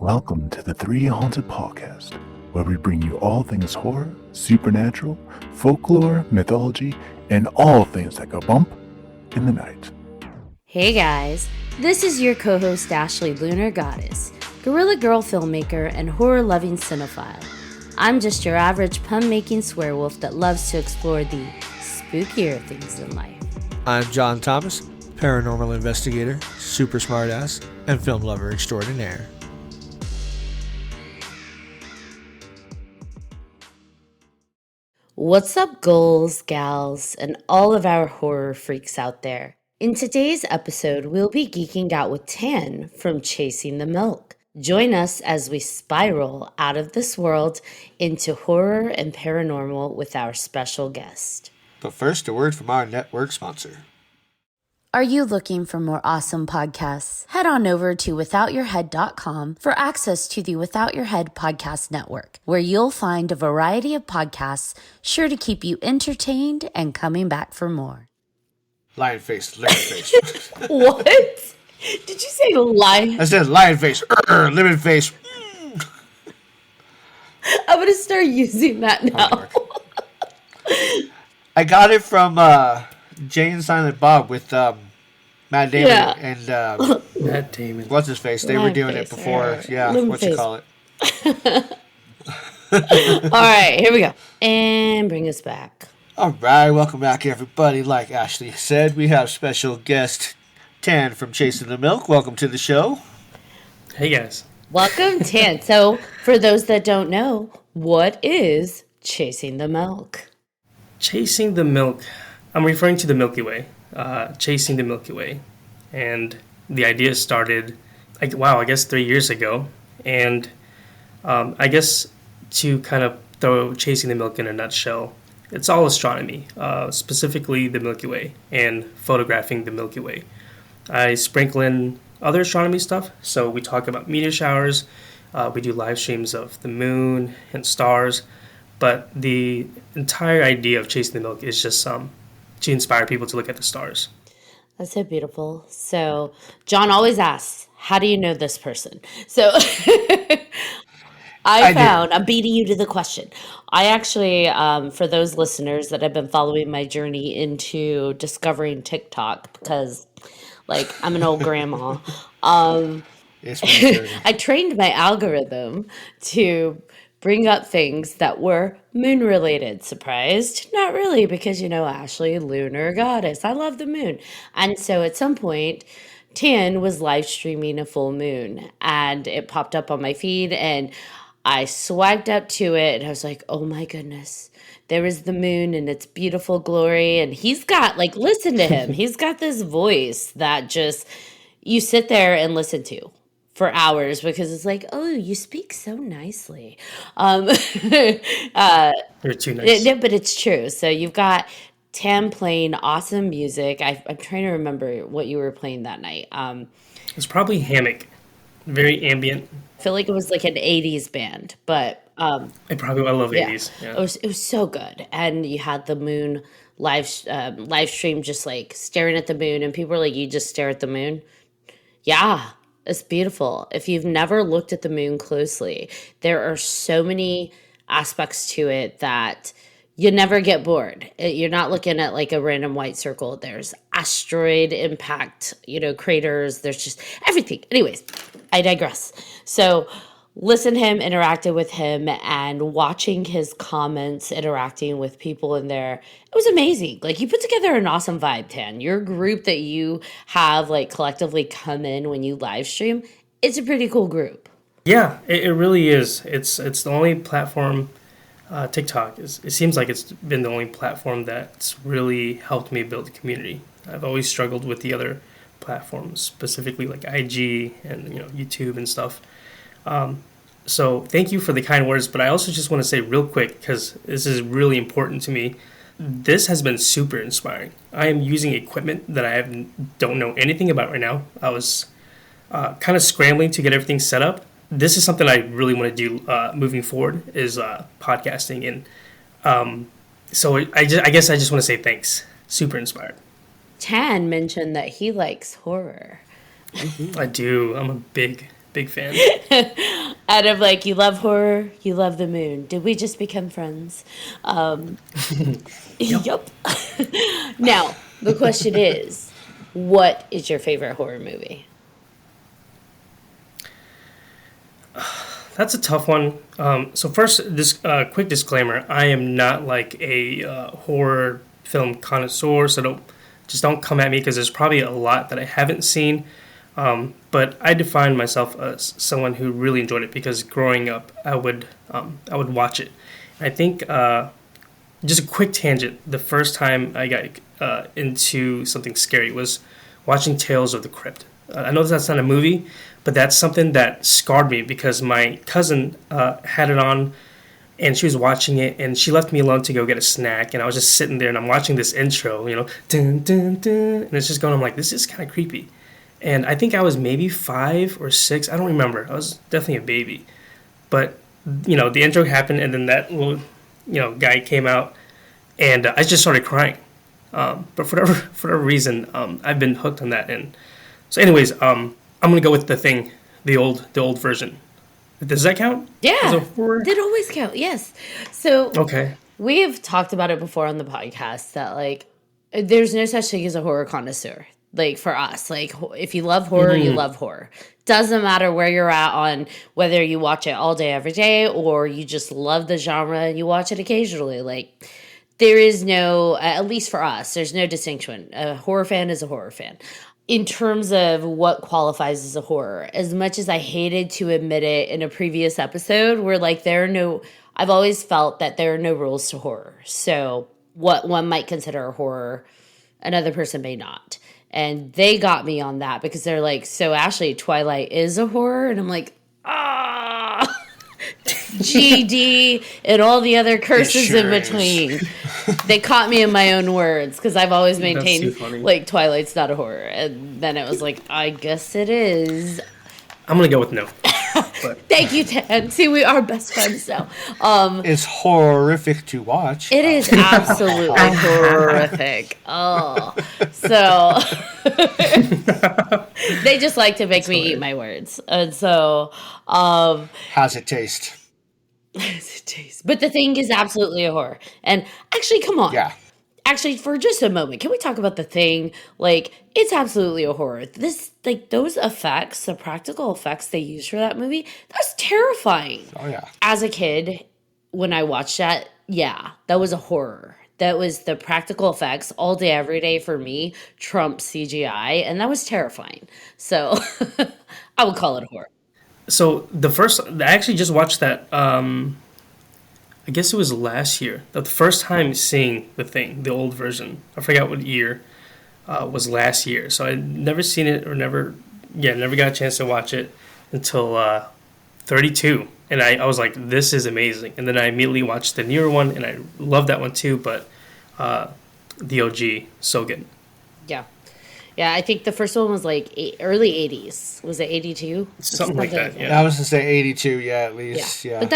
Welcome to the 3Haunted podcast, where we bring you all things horror, supernatural, folklore, mythology, and all things that go bump in the night. Hey guys, this is your co-host Ashley Lunar Goddess, Gorilla Girl filmmaker and horror-loving cinephile. I'm just your average pun-making swearwolf that loves to explore the spookier things in life. I'm John Thomas, paranormal investigator, super smartass, and film lover extraordinaire. What's up, ghouls, gals, and all of our horror freaks out there? In today's episode, we'll be geeking out with Tan from Chasing the Milk. Join us as we spiral out of this world into horror and paranormal with our special guest. But first, a word from our network sponsor. Are you looking for more awesome podcasts? Head on over to withoutyourhead.com for access to the Without Your Head podcast network, where you'll find a variety of podcasts sure to keep you entertained and coming back for more. Lion face, lemon face. What? Did you say lion? I said lion face, lemon face. I'm going to start using that now. I got it from Jay and Silent Bob with Matt Damon and Matt Damon. What's his face? They were doing it before. Right. Yeah, Lemon what face. you call it? All right, here we go. And bring us back. All right, welcome back, everybody. Like Ashley said, we have special guest Tan from Chasing the Milk. Welcome to the show. Hey guys. Welcome, Tan. So, for those that don't know, what is Chasing the Milk? Chasing the Milk. I'm referring to the Milky Way. Chasing the Milky Way. And the idea started, I guess 3 years ago. And I guess to kind of throw Chasing the Milk in a nutshell, it's all astronomy, specifically the Milky Way and photographing the Milky Way. I sprinkle in other astronomy stuff. So we talk about meteor showers. We do live streams of the moon and stars. But the entire idea of Chasing the Milk is just to inspire people to look at the stars. That's so beautiful. So, John always asks, how do you know this person? So, I'm beating you to the question. I actually, for those listeners that have been following my journey into discovering TikTok, because, like, I'm an old grandma, I trained my algorithm to bring up things that were moon related. Surprised? Not really, because Ashley, lunar goddess. I love the moon. And so at some point, Tan was live streaming a full moon and it popped up on my feed and I swiped up to it and I was like, oh my goodness, there is the moon and its beautiful glory. And he's got, like, listen to him. He's got this voice that just, you sit there and listen to for hours because it's like, oh, you speak so nicely. You're too nice. But it's true. So you've got Tam playing awesome music. I'm trying to remember what you were playing that night. It's probably Hammock. Very ambient. I feel like it was like an 80s band, but I love 80s. Yeah. It was so good. And you had the moon live stream, just like staring at the moon, and people were like, you just stare at the moon? Yeah. It's beautiful. If you've never looked at the moon closely, there are so many aspects to it that you never get bored. You're not looking at like a random white circle. There's asteroid impact, craters. There's just everything. Anyways, I digress. So listen to him, interacted with him, and watching his comments, interacting with people in there. It was amazing. Like, you put together an awesome vibe, Tan. Your group that you have, like, collectively come in when you live stream, it's a pretty cool group. Yeah, it really is. It's the only platform, TikTok, it seems like it's been the only platform that's really helped me build a community. I've always struggled with the other platforms, specifically like IG and YouTube and stuff. So thank you for the kind words, but I also just want to say real quick, because this is really important to me, this has been super inspiring. I am using equipment that I don't know anything about right now. I was kind of scrambling to get everything set up. This is something I really want to do moving forward, is podcasting. And so I guess I just want to say thanks. Super inspired. Tan mentioned that he likes horror. I do. I'm a big fan. Out of like, you love horror, you love the moon. Did we just become friends? Yup. Now, the question is, what is your favorite horror movie? That's a tough one. So first, this quick disclaimer: I am not like a horror film connoisseur, so don't come at me because there's probably a lot that I haven't seen. But I define myself as someone who really enjoyed it because growing up, I would watch it. I think just a quick tangent. The first time I got into something scary was watching Tales of the Crypt. I know that's not a movie, but that's something that scarred me because my cousin had it on and she was watching it and she left me alone to go get a snack and I was just sitting there and I'm watching this intro, dun, dun, dun, and it's just going, I'm like, this is kind of creepy. And I think I was maybe 5 or 6, I don't remember. I was definitely a baby. But, the intro happened and then that little, guy came out and I just started crying. But for whatever reason, I've been hooked on that. And so anyways, I'm going to go with The Thing, the old version. Does that count? Yeah, it always count. Yes. So okay, we have talked about it before on the podcast that like there's no such thing as a horror connoisseur. Like for us, like if you love horror, you love horror. Doesn't matter where you're at on whether you watch it all day, every day, or you just love the genre and you watch it occasionally. Like there is no, at least for us, there's no distinction. A horror fan is a horror fan. In terms of what qualifies as a horror, as much as I hated to admit it in a previous episode, where like I've always felt that there are no rules to horror. So what one might consider a horror, another person may not. And they got me on that because they're like, so Ashley, Twilight is a horror? And I'm like, GD and all the other curses in between. They caught me in my own words because I've always maintained like Twilight's not a horror. And then it was like, I guess it is. I'm going to go with no. But. Thank you, Ted. See, we are best friends now. It's horrific to watch. It is absolutely horrific. Oh, so they just like to make me eat my words, and so how's it taste? But The Thing is absolutely a horror. And actually, come on. Yeah. Actually, for just a moment, can we talk about The Thing? Like, it's absolutely a horror. Those effects, the practical effects they used for that movie, that's terrifying. Oh, yeah. As a kid, when I watched that, yeah, that was a horror. That was the practical effects all day, every day for me, trump CGI, and that was terrifying. So, I would call it a horror. So, I actually just watched that, I guess it was last year. The first time seeing The Thing, the old version, I forgot what year, was last year. So I'd never seen it or never got a chance to watch it until 32. And I was like, this is amazing. And then I immediately watched the newer one, and I love that one too, but the OG, so good. Yeah. Yeah, I think the first one was like early 80s. Was it 82? Something like that, yeah. I was going to say 82, yeah, at least, yeah. But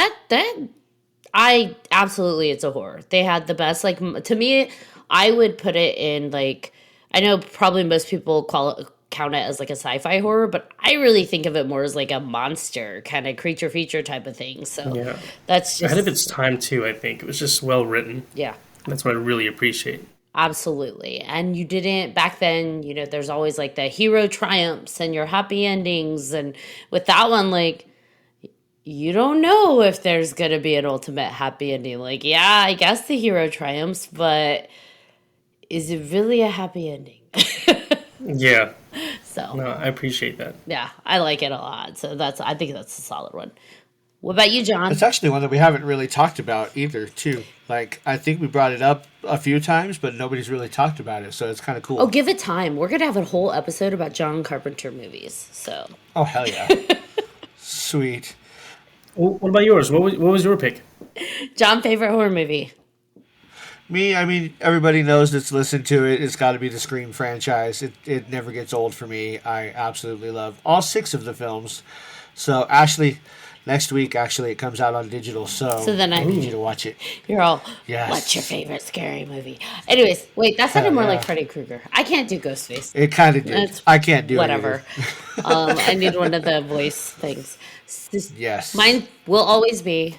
it's a horror. They had the best, like, to me, I would put it in, like, I know probably most people count it as, like, a sci-fi horror, but I really think of it more as, like, a monster kind of creature feature type of thing. So yeah. That's just... ahead of its time, too, I think. It was just well written. Yeah. That's what I really appreciate. Absolutely. And you didn't, back then, there's always, like, the hero triumphs and your happy endings. And with that one, like... you don't know if there's going to be an ultimate happy ending. Like, yeah, I guess the hero triumphs, but is it really a happy ending? Yeah. So. No, I appreciate that. Yeah, I like it a lot. So I think that's a solid one. What about you, John? It's actually one that we haven't really talked about either, too. Like, I think we brought it up a few times, but nobody's really talked about it, so it's kind of cool. Oh, give it time. We're going to have a whole episode about John Carpenter movies, so. Oh, hell yeah. Sweet. What about yours? What was your pick? John, favorite horror movie? Me, I mean, everybody knows that's listened to it. It's got to be the Scream franchise. It never gets old for me. I absolutely love all 6 of the films. So, Ashley, Next week, actually, it comes out on digital, so then I need you to watch it. You're all, Yes. what's your favorite scary movie? Anyways, wait, that sounded Hell more yeah. like Freddy Krueger. I can't do Ghostface. It kind of did. It's I can't do it whatever. either. I need one of the voice things. Yes. Mine will always be,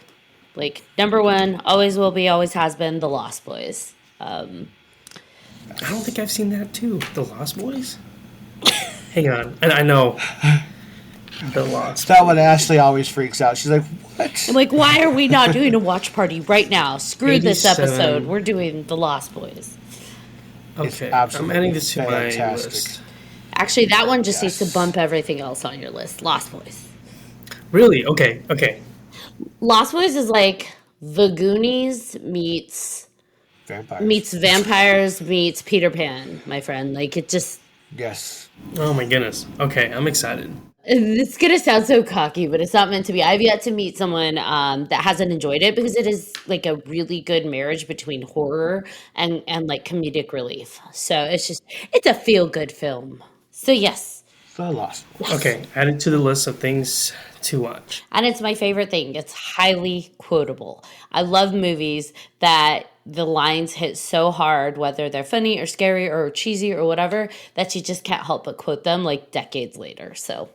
like, number one, always will be, always has been, The Lost Boys. I don't think I've seen that too. The Lost Boys? Hang on. And I know. The Lost. That one Ashley always freaks out. She's like, what? I'm like, why are we not doing a watch party right now? Screw this 87. episode. We're doing The Lost Boys. It's Okay. I'm absolutely adding this to my fantastic. list. Actually, that one just needs Yes. to bump everything else on your list. Lost Boys. Really? Okay. Okay. Lost Boys is like The Goonies meets vampires meets Peter Pan, my friend. Like, it just... Yes. Oh my goodness. Okay. I'm excited. It's gonna sound so cocky, but it's not meant to be. I've yet to meet someone that hasn't enjoyed it because it is like a really good marriage between horror and like comedic relief. So it's a feel good film. So yes, The Lost Boys. Okay. Add it to the list of things to watch. and it's my favorite thing. It's highly quotable. I love movies that the lines hit so hard, whether they're funny or scary or cheesy or whatever, that you just can't help but quote them like decades later. So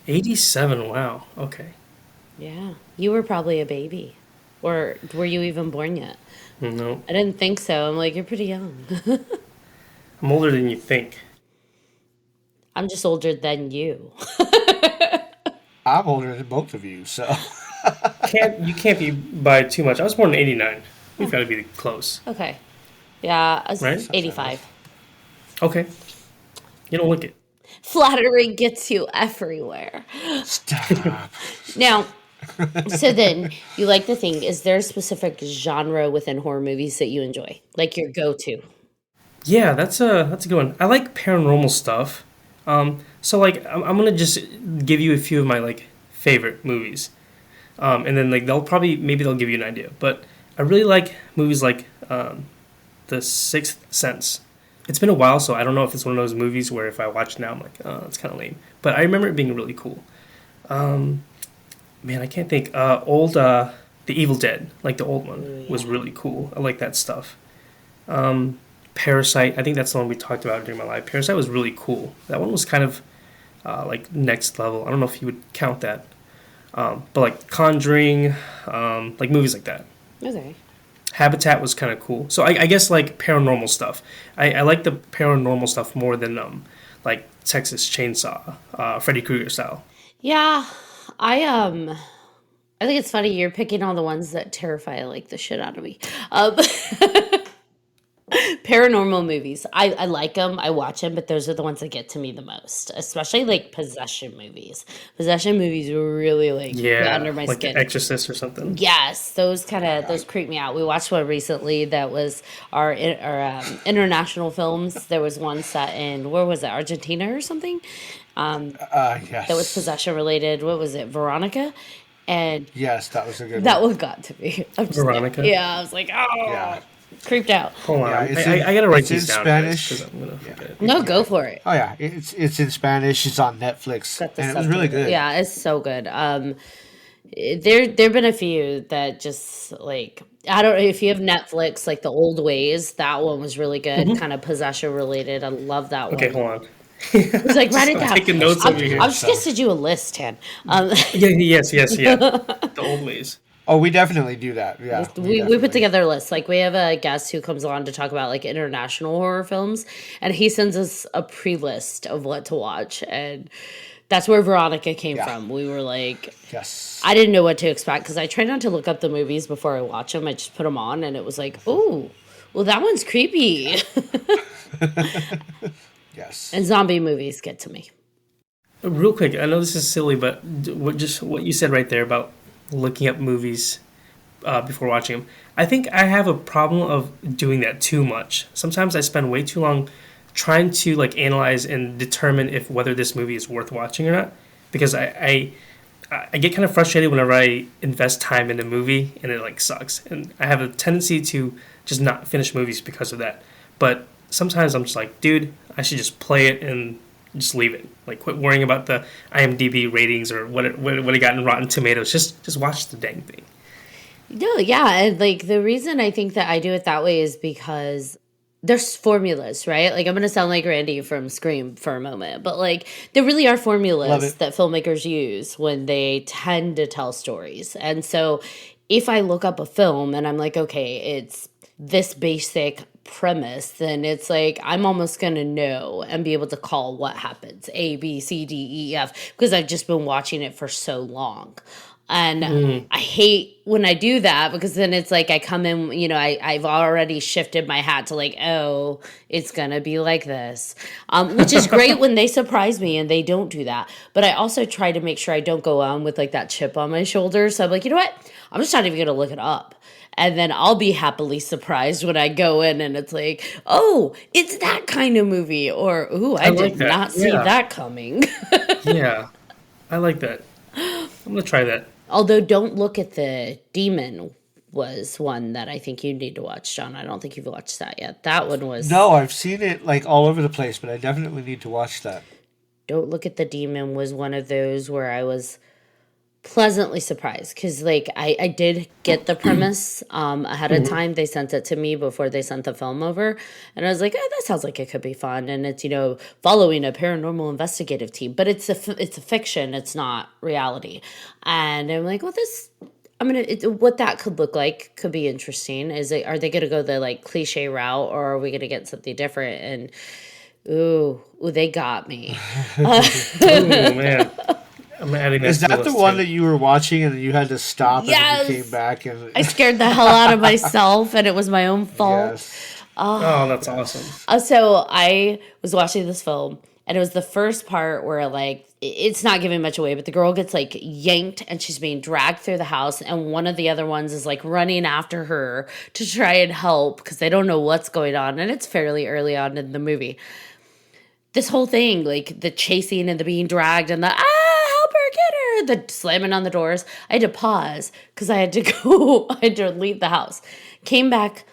87. Wow. Okay. yeah, you were probably a baby, or were you even born yet? No. I didn't think so. I'm like, you're pretty young. I'm older than you think. I'm just older than you. I'm older than both of you, so. You can't be by too much. I was born in 89. We've got to be close. Okay. Yeah, I was Right? 85. Okay. You don't look it. Flattery gets you everywhere. Stop. Now, so then you like the thing. Is there a specific genre within horror movies that you enjoy? Like your go-to? Yeah, that's a good one. I like paranormal stuff. So like I'm gonna just give you a few of my like favorite movies, and then like maybe they'll give you an idea. But I really like movies like The Sixth Sense. It's been a while, so I don't know if it's one of those movies where if I watch it now, I'm like, oh, it's kind of lame. But I remember it being really cool. Man, I can't think. The Evil Dead, like the old one, was really cool. I like that stuff. Parasite, I think that's the one we talked about during my live. Parasite was really cool. That one was kind of like next level. I don't know if you would count that. But like Conjuring, like movies like that. Okay. Habitat was kind of cool. So I guess like paranormal stuff. I like the paranormal stuff more than like Texas Chainsaw, Freddy Krueger style. Yeah, I think it's funny you're picking all the ones that terrify like the shit out of me. Paranormal movies, I like them, I watch them, but those are the ones that get to me the most, especially like possession movies. Possession movies really like get under my like skin. The Exorcist or something. Yes, those creep me out. We watched one recently that was our international films. There was one set in, where was it, Argentina or something? Yes. That was possession related. What was it, Veronica? And Yes, that was a good that one. one got to me. I'm just Veronica? yeah, I was like, oh, Yeah. creeped out. Hold on, Yeah, it's in- I gotta write it's in these down Spanish. because I'm gonna forget. No, go for it. Oh yeah, it's in Spanish. It's on Netflix, Got the and it was really subtitle. good. Yeah, it's so good. There've been a few that just like, I don't know if you have Netflix, like The Old Ways. That one was really good, kind of possession related. I love that Okay, one. hold on. It's like write it I'm down. taking notes I'm, over here. I'm just gonna send you a list, Tan. Yeah, yes. The old ways. Oh, we definitely do that. Yeah, We definitely. put together a list. Like, we have a guest who comes on to talk about like international horror films, and he sends us a pre-list of what to watch, and that's where Veronica came Yeah. from. We were like, Yes. I didn't know what to expect because I try not to look up the movies before I watch them. I just put them on, and it was like, oh, well, that one's creepy. Yes. And zombie movies get to me. Real quick, I know this is silly, but what you said right there about looking up movies before watching them. I think I have a problem of doing that too much. Sometimes I spend way too long trying to like analyze and determine if whether this movie is worth watching or not, because I get kind of frustrated whenever I invest time in a movie and it like sucks, and I have a tendency to just not finish movies because of that. But sometimes I'm just like, dude, I should just play it and just leave it. Like, quit worrying about the IMDb ratings or what it got in Rotten Tomatoes. Just watch the dang thing. No, yeah, and like the reason I think that I do it that way is because there's formulas, right? Like I'm gonna sound like Randy from Scream for a moment, but like there really are Love formulas it. that filmmakers use when they tend to tell stories. And so if I look up a film and I'm like, okay, it's this basic premise, then it's like I'm almost gonna know and be able to call what happens A, B, C, D, E, F because I've just been watching it for so long. And I hate when I do that because then it's like I come in, I've already shifted my hat to like, oh, it's going to be like this, which is great when they surprise me and they don't do that. But I also try to make sure I don't go on with like that chip on my shoulder. So I'm like, you know what? I'm just not even going to look it up. And then I'll be happily surprised when I go in and it's like, oh, it's that kind of movie. Or, ooh, I like did that. not see Yeah. that coming. Yeah, I like that. I'm gonna try that. Although Don't Look at the Demon was one that I think you need to watch, John. I don't think you've watched that yet. That one was No, I've seen it like all over the place, but I definitely need to watch that. Don't Look at the Demon was one of those where I was pleasantly surprised because like I did get the premise ahead of time. They sent it to me before they sent the film over, and I was like, oh, that sounds like it could be fun. And it's following a paranormal investigative team, but it's a fiction, it's not reality. And I'm like, well, what that could look like could be interesting. Are they gonna go the like cliche route, or are we gonna get something different? And ooh, they got me. Oh man, I'm adding that. Is to that the list, one too. that you were watching and you had to stop and then Yes! you came back and I scared the hell out of myself, and it was my own fault. yes. Oh, that's awesome. So I was watching this film, and it was the first part where like it's not giving much away, but the girl gets like yanked and she's being dragged through the house, and one of the other ones is like running after her to try and help because they don't know what's going on, and it's fairly early on in the movie. This whole thing, like the chasing and the being dragged and the help her, get her, the slamming on the doors. I had to pause because I had to go, I had to leave the house. Came back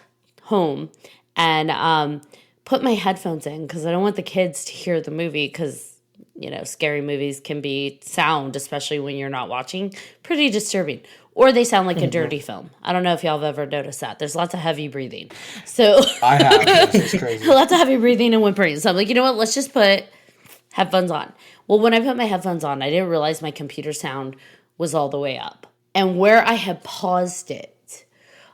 home and put my headphones in because I don't want the kids to hear the movie because, scary movies can be sound, especially when you're not watching, pretty disturbing. Or they sound like a dirty film. I don't know if y'all have ever noticed that. There's lots of heavy breathing. So I have. It's crazy. lots of heavy breathing and whimpering. So I'm like, you know what? Let's just put headphones on. Well, when I put my headphones on, I didn't realize my computer sound was all the way up. And where I had paused it,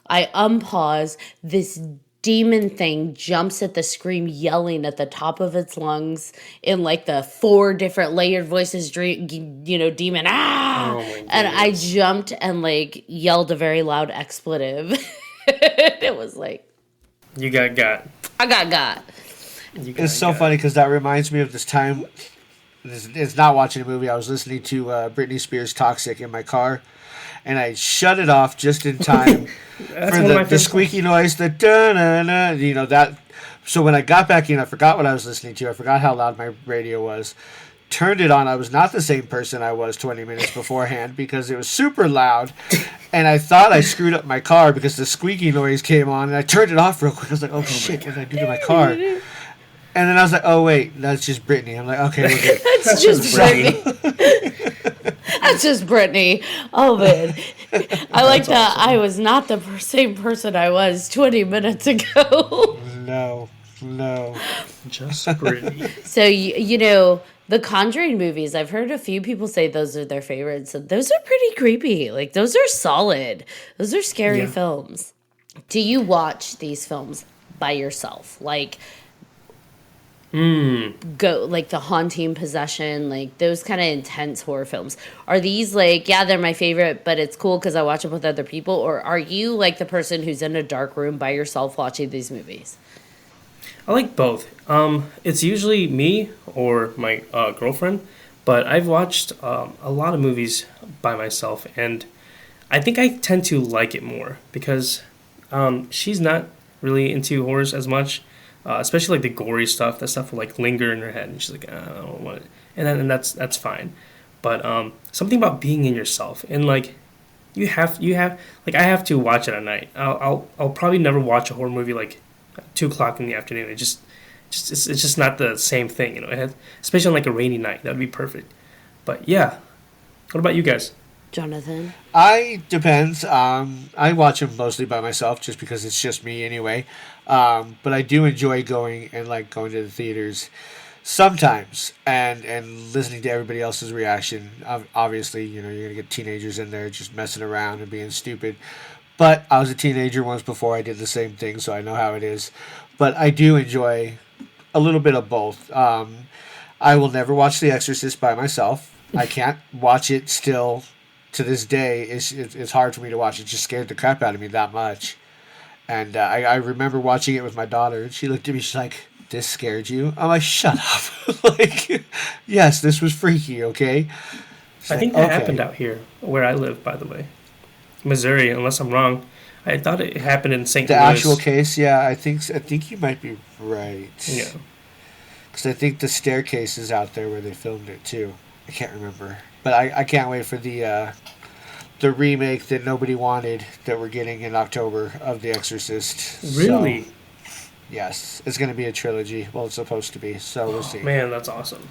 I unpause. This demon thing jumps at the screen, yelling at the top of its lungs in like the 4 different layered voices, demon, Oh my and I goodness. jumped and like yelled a very loud expletive. It was like, You got. I got. You got It's so funny because that reminds me of this time. It's not watching a movie. I was listening to Britney Spears' "Toxic" in my car, and I shut it off just in time That's for one of my the favorite squeaky noise, the da-na-na, that. So when I got back in, I forgot what I was listening to. I forgot how loud my radio was. Turned it on. I was not the same person I was 20 minutes beforehand because it was super loud, and I thought I screwed up my car because the squeaky noise came on, and I turned it off real quick. I was like, "Oh shit, what did I do to my car?" And then I was like, "Oh wait, that's just Britney." I'm like, "Okay, we're good." That's just Brittany. That's just Brittany. Oh man, I like that. I was not the same person I was 20 minutes ago. No. Just pretty. So the Conjuring movies. I've heard a few people say those are their favorites. And those are pretty creepy. Like those are solid. Those are scary Yeah. films. Do you watch these films by yourself? Like go like the Haunting, Possession, like those kind of intense horror films. Are these like, yeah, they're my favorite, but it's cool because I watch them with other people? Or are you like the person who's in a dark room by yourself watching these movies? I like both. It's usually me or my girlfriend, but I've watched a lot of movies by myself, and I think I tend to like it more because she's not really into horrors as much, especially like the gory stuff. That stuff will like linger in her head, and she's like, I don't want it, and that's fine. But something about being in yourself, and like you have like I have to watch it at night. I'll probably never watch a horror movie like 2 o'clock in the afternoon. it's just not the same thing, especially on like a rainy night. That would be perfect. But yeah, what about you guys? Jonathan? Depends. I watch them mostly by myself just because it's just me anyway. But I do enjoy going to the theaters sometimes and listening to everybody else's reaction. Obviously, you're gonna get teenagers in there just messing around and being stupid. But I was a teenager once before. I did the same thing, so I know how it is. But I do enjoy a little bit of both. I will never watch The Exorcist by myself. I can't watch it still to this day. It's hard for me to watch. It just scared the crap out of me that much. And I remember watching it with my daughter, and she looked at me, she's like, "This scared you?" I'm like, "Shut up." Like, yes, this was freaky, okay? I think that happened out here, where I live, by the way. Missouri, unless I'm wrong. I thought it happened in St. Louis. The actual case, yeah, I think you might be right. Yeah. Because I think the staircase is out there where they filmed it, too. I can't remember. But I can't wait for the remake that nobody wanted that we're getting in October of The Exorcist. Really? So, yes. It's going to be a trilogy. Well, it's supposed to be, so we'll see. Man, that's awesome.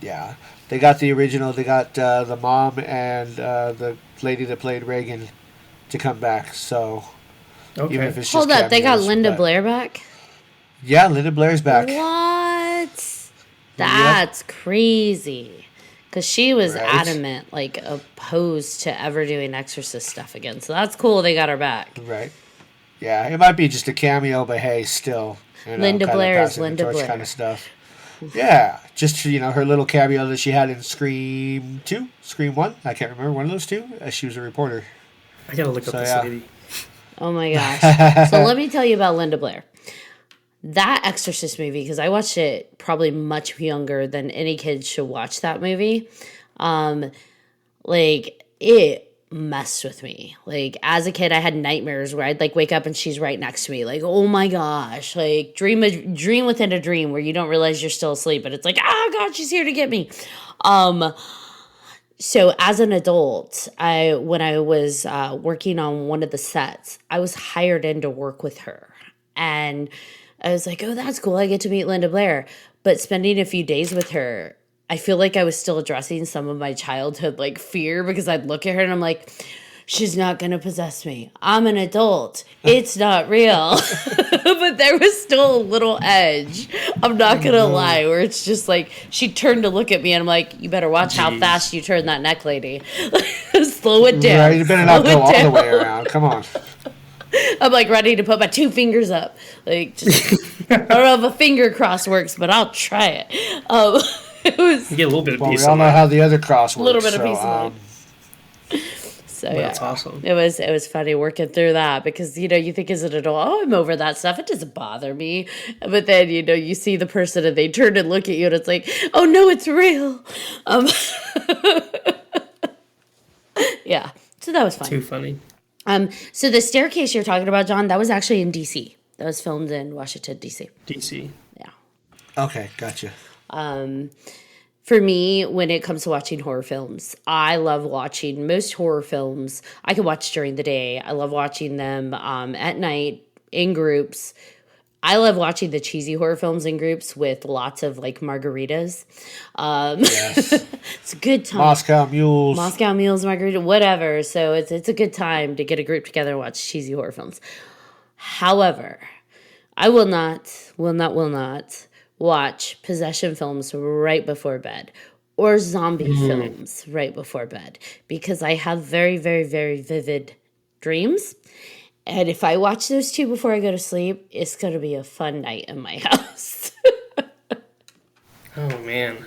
Yeah. They got the original. They got the mom and the lady that played Reagan to come back. So, okay. Even if it's Hold just up, they got cameos, Linda but- Blair back? Yeah, Linda Blair's back. What? That's crazy. Because she was Right. adamant, like, opposed to ever doing Exorcist stuff again. So that's cool they got her back. Right. Yeah, it might be just a cameo, but hey, still. Linda kinda Blair is passing the Linda torch Blair. kind of stuff. Yeah, just her little cameo that she had in Scream 2, Scream 1. I can't remember one of those two. She was a reporter. I gotta look up this lady. Oh my gosh. So let me tell you about Linda Blair. That Exorcist movie, because I watched it probably much younger than any kid should watch that movie. It messed with me. Like, as a kid, I had nightmares where I'd wake up and she's right next to me. Like, oh my gosh. Like, dream within a dream where you don't realize you're still asleep, but it's like, oh God, she's here to get me. So as an adult, when I was working on one of the sets, I was hired in to work with her. And I was like, oh, that's cool. I get to meet Linda Blair. But spending a few days with her, I feel like I was still addressing some of my childhood fear, because I'd look at her and I'm like, she's not going to possess me. I'm an adult. It's not real. But there was still a little edge. I'm not going to lie, where it's just she turned to look at me and I'm like, you better watch how fast you turn that neck, lady. Slow it down. Right, you better not go all the way around. Come on. I'm ready to put my two fingers up. I don't know if a finger cross works, but I'll try it. It was You get a little bit of Well, we peace all of know mind. how the other cross works. a little bit of so, peace of mind. So yeah, That's awesome. it was funny working through that, because you think as an adult, oh, I'm over that stuff. It doesn't bother me. But then you see the person and they turn and look at you and it's like, oh no, it's real. Yeah, so that was fun. Too funny. So the staircase you're talking about, John, that was actually in DC. That was filmed in Washington, DC. DC. Yeah. Okay, gotcha. For me, when it comes to watching horror films, I love watching most horror films. I can watch during the day. I love watching them at night in groups. I love watching the cheesy horror films in groups with lots of margaritas. Yes. It's a good time. Moscow Mules. Moscow Mules, margarita, whatever. So it's a good time to get a group together and watch cheesy horror films. However, I will not watch possession films right before bed, or zombie films right before bed, because I have very, very, very vivid dreams. And if I watch those two before I go to sleep, it's going to be a fun night in my house. Oh, man.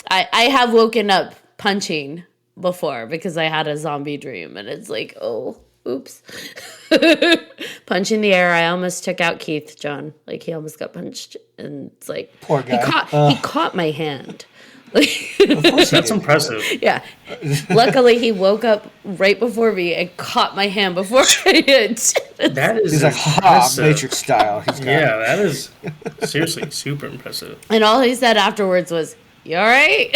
I have woken up punching before because I had a zombie dream, and it's like, oh, oops. Punch in the air. I almost took out Keith, John. He almost got punched, and it's like, Poor guy. He caught my hand. That's impressive. Yeah. Luckily, he woke up right before me and caught my hand before I hit. That is He's impressive. Matrix style. He's got Yeah, that is seriously super impressive. And all he said afterwards was, "You all right?"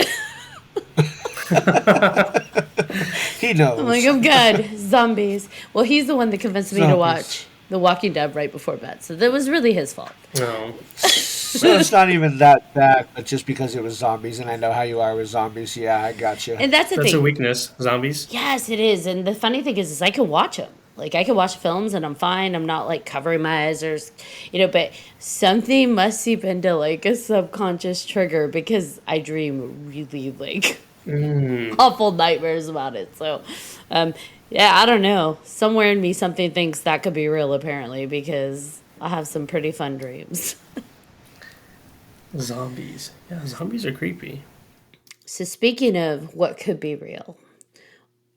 He knows. I'm like, I'm good. Zombies. Well, he's the one that convinced me to watch The Walking Dead right before bed. So that was really his fault. No. So it's not even that bad, but just because it was zombies, and I know how you are with zombies. Yeah, I got you. And that's the That's a thing. weakness. Zombies. Yes, it is. And the funny thing is I can watch them. Like, I can watch films and I'm fine. I'm not, like, covering my eyes or, but something must seep into, like, a subconscious trigger because I dream really, like, awful nightmares about it. So, yeah, I don't know. Somewhere in me, something thinks that could be real, apparently, because I have some pretty fun dreams. Zombies. Yeah, zombies are creepy. So, speaking of what could be real,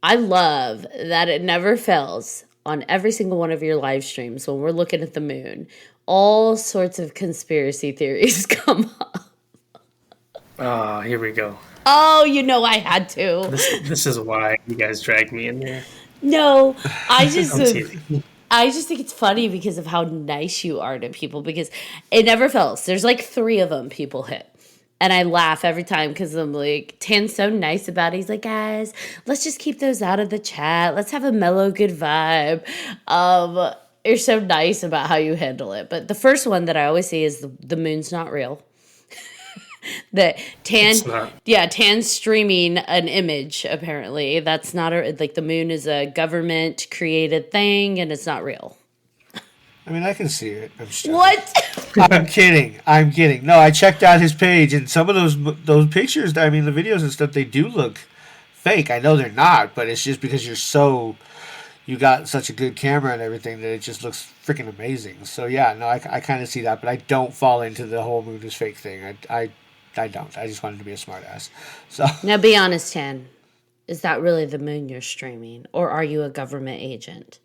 I love that it never fails on every single one of your live streams when we're looking at the moon. All sorts of conspiracy theories come up. Oh, here we go. Oh, I had to. This is why you guys dragged me in there. No, I just I'm teasing. I just think it's funny because of how nice you are to people because it never fails. There's like 3 of them people hit. And I laugh every time because I'm like, Tan's so nice about it. He's like, guys, let's just keep those out of the chat. Let's have a mellow, good vibe. You're so nice about how you handle it. But the first one that I always say is the moon's not real. That It's not. Tan's streaming an image, apparently. That's not like the moon is a government created thing and it's not real. I mean, I can see it. I'm sure. What? I'm kidding. I'm kidding. No, I checked out his page, and some of those pictures, I mean, the videos and stuff, they do look fake. I know they're not, but it's just because you got such a good camera and everything that it just looks freaking amazing. So yeah, no, I kind of see that, but I don't fall into the whole moon is fake thing. I don't. I just wanted to be a smartass. So Now be honest, Tan. Is that really the moon you're streaming? Or are you a government agent?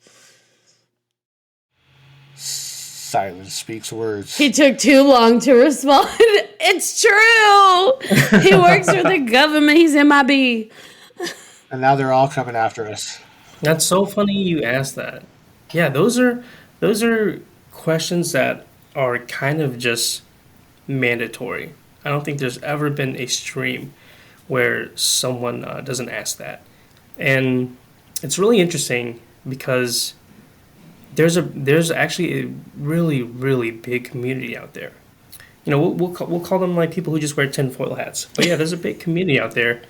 silence speaks words. He took too long to respond. It's true. He works for the government. He's MIB. And now they're all coming after us. That's so funny you asked that. Yeah, those are questions that are kind of just mandatory. I don't think there's ever been a stream where someone doesn't ask that, and it's really interesting because there's actually a really big community out there. We'll call them like people who just wear tinfoil hats. But yeah, there's a big community out there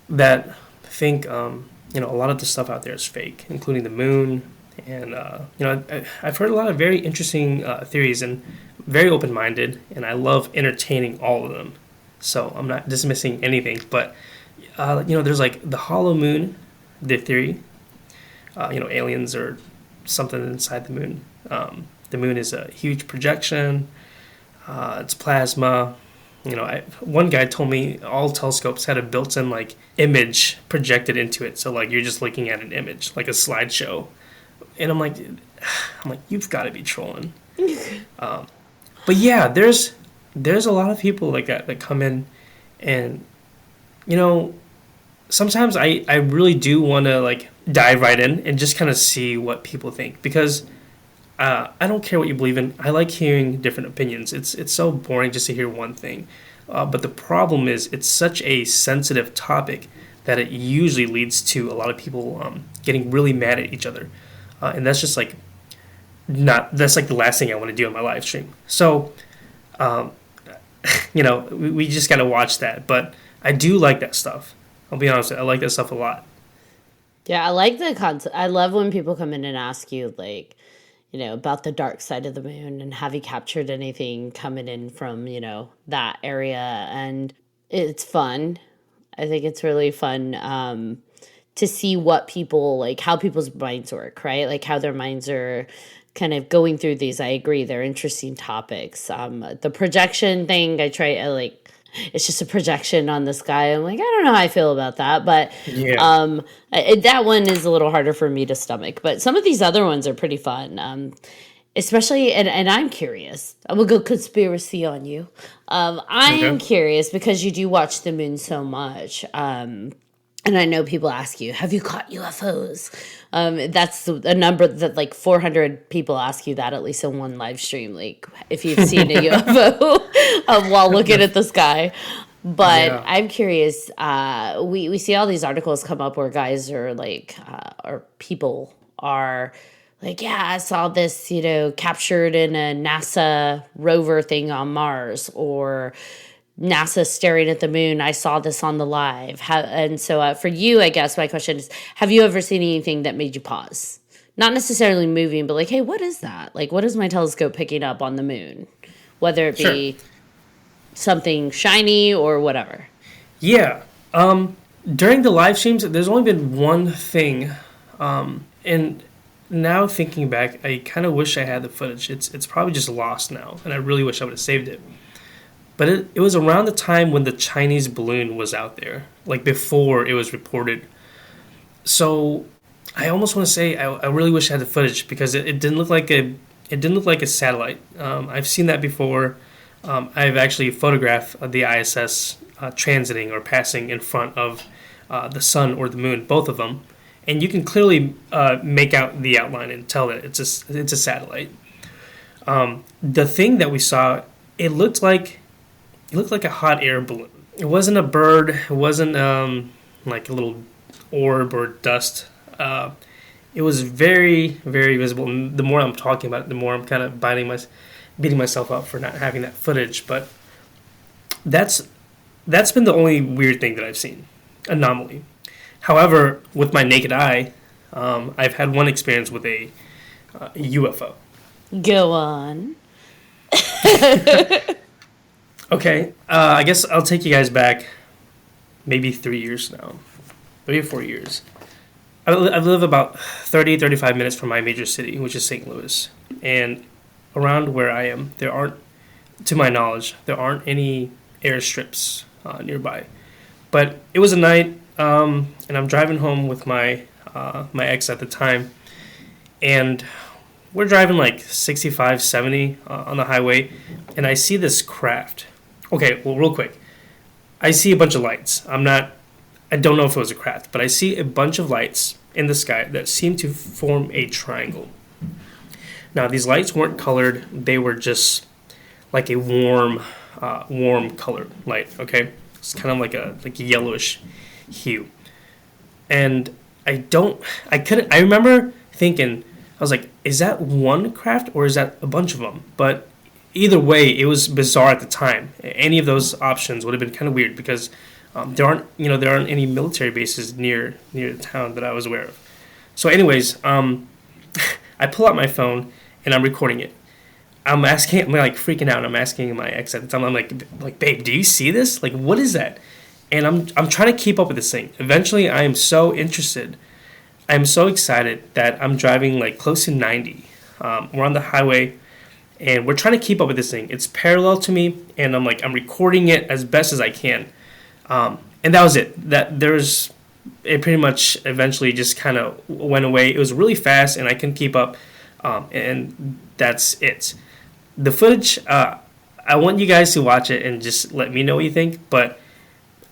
that think a lot of the stuff out there is fake, including the moon. And I've heard a lot of very interesting theories and very open-minded, and I love entertaining all of them. So I'm not dismissing anything, but there's like the hollow moon, the theory. Aliens or something inside the moon. The moon is a huge projection. It's plasma. One guy told me all telescopes had a built-in like image projected into it, so like you're just looking at an image, like a slideshow. And I'm like, you've got to be trolling. But yeah, there's a lot of people like that come in, and sometimes I really do want to like dive right in and just kind of see what people think, because I don't care what you believe in. I like hearing different opinions. It's so boring just to hear one thing. But the problem is it's such a sensitive topic that it usually leads to a lot of people getting really mad at each other. And that's just like that's like the last thing I want to do on my live stream. So, we just got to watch that. But I do like that stuff. I'll be honest, I like that stuff a lot. Yeah, I like the concept. I love when people come in and ask you, like, about the dark side of the moon and have you captured anything coming in from, that area. And it's fun. I think it's really fun to see what people, like, how people's minds work, right? Like, how their minds are kind of going through these. I agree. They're interesting topics. The projection thing, it's just a projection on the sky. I'm like, I don't know how I feel about that, but Yeah. that one is a little harder for me to stomach. But some of these other ones are pretty fun, especially. And I'm curious. I will go conspiracy on you. I am Okay. curious because you do watch the moon so much. And I know people ask you, have you caught UFOs? That's a number that like 400 people ask you that at least in one live stream, like if you've seen a UFO while looking at the sky. But Yeah. I'm curious. We see all these articles come up where guys are like, or people are like, yeah, I saw this, captured in a NASA rover thing on Mars, or NASA staring at the moon. I saw this on the live. And so for you, I guess my question is, have you ever seen anything that made you pause? Not necessarily moving, but like, hey, what is that? Like, what is my telescope picking up on the moon? Whether it Sure. be something shiny or whatever. Yeah. During the live streams, there's only been one thing, and now thinking back, I kind of wish I had the footage. It's probably just lost now, and I really wish I would have saved it. But it was around the time when the Chinese balloon was out there, like before it was reported. So I almost want to say I really wish I had the footage because it didn't look like a satellite. I've seen that before. I've actually photographed the ISS transiting or passing in front of the sun or the moon, both of them, and you can clearly make out the outline and tell that it's a satellite. The thing that we saw, it looked like a hot air balloon. It wasn't a bird. It wasn't like a little orb or dust. It was very, very visible. And the more I'm talking about it, the more I'm kind of beating myself up for not having that footage. But that's been the only weird thing that I've seen, anomaly. However, with my naked eye, I've had one experience with a UFO. Go on. Okay, I guess I'll take you guys back maybe 3 years now, maybe 4 years. I live about 35 minutes from my major city, which is St. Louis. And around where I am, to my knowledge, there aren't any airstrips nearby. But it was a night, and I'm driving home with my ex at the time, and we're driving like 65, 70 on the highway, and I see this craft. Okay, well, real quick. I see a bunch of lights. I don't know if it was a craft, but I see a bunch of lights in the sky that seem to form a triangle. Now, these lights weren't colored. They were just like a warm colored light, okay? It's kind of like a yellowish hue. And I remember thinking, I was like, is that one craft or is that a bunch of them? But either way, it was bizarre at the time. Any of those options would have been kind of weird because there aren't any military bases near the town that I was aware of. So, anyways, I pull out my phone and I'm recording it. I'm like freaking out. I'm asking my ex at the time. I'm like, babe, do you see this? Like, what is that? And I'm trying to keep up with this thing. Eventually, I am so interested. I'm so excited that I'm driving like close to 90. We're on the highway. And we're trying to keep up with this thing. It's parallel to me, and I'm recording it as best as I can. And that was it. It pretty much eventually just kind of went away. It was really fast, and I couldn't keep up. And that's it. The footage, I want you guys to watch it and just let me know what you think, but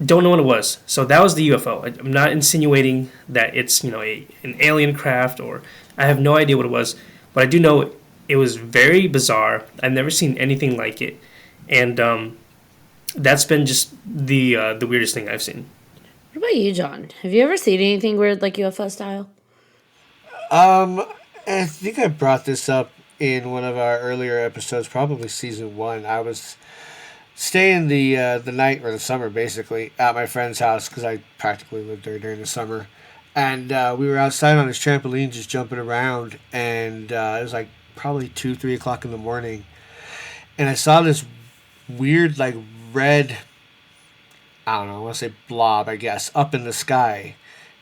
don't know what it was. So that was the UFO. I'm not insinuating that it's an alien craft, or I have no idea what it was, but I do know it was very bizarre. I've never seen anything like it, and that's been just the weirdest thing I've seen. What about you, John? Have you ever seen anything weird like UFO style? I think I brought this up in one of our earlier episodes, probably season 1. I was staying the night or the summer basically at my friend's house because I practically lived there during the summer, and we were outside on his trampoline just jumping around, and it was like probably 2-3 o'clock in the morning, and I saw this weird like red, I don't know, I want to say blob, I guess, up in the sky.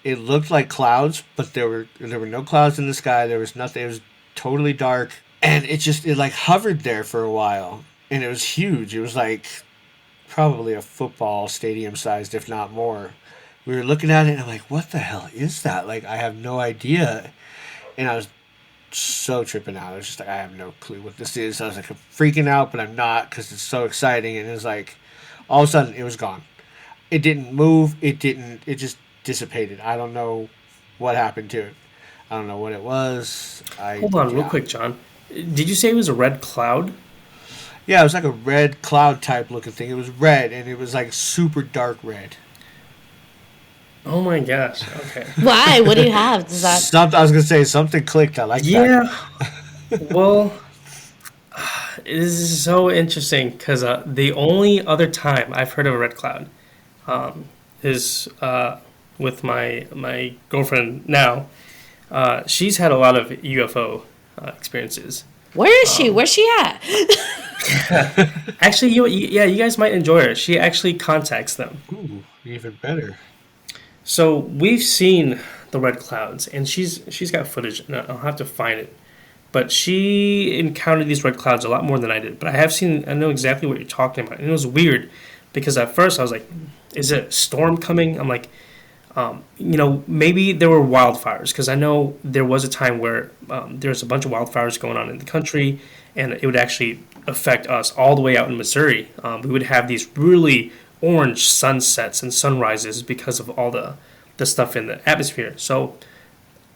It looked like clouds, but there were no clouds in the sky. There was nothing. It was totally dark, and it like hovered there for a while, and it was huge. It was like probably a football stadium sized, if not more. We were looking at it, and I'm like, what the hell is that? Like, I have no idea. And I was so tripping out. I was just like, I have no clue what this is. I was like, I'm freaking out, but I'm not because it's so exciting. And it was like, all of a sudden, it was gone. It didn't move. It just dissipated. I don't know what happened to it. I don't know what it was. Hold on, real quick, John. Did you say it was a red cloud? Yeah, it was like a red cloud type looking thing. It was red, and it was like super dark red. Oh my gosh. Okay. Why? What do you have? Does that? I was gonna say something clicked. I like that. Yeah. Well, this is so interesting because the only other time I've heard of a red cloud is with my girlfriend now. She's had a lot of UFO experiences. Where is she? Where's she at? Actually, you guys might enjoy her. She actually contacts them. Ooh, even better. So we've seen the red clouds, and she's got footage, and I'll have to find it. But she encountered these red clouds a lot more than I did. But I know exactly what you're talking about, and it was weird because at first I was like, "Is it a storm coming?" I'm like, maybe there were wildfires because I know there was a time where there was a bunch of wildfires going on in the country, and it would actually affect us all the way out in Missouri. We would have these really orange sunsets and sunrises because of all the stuff in the atmosphere. So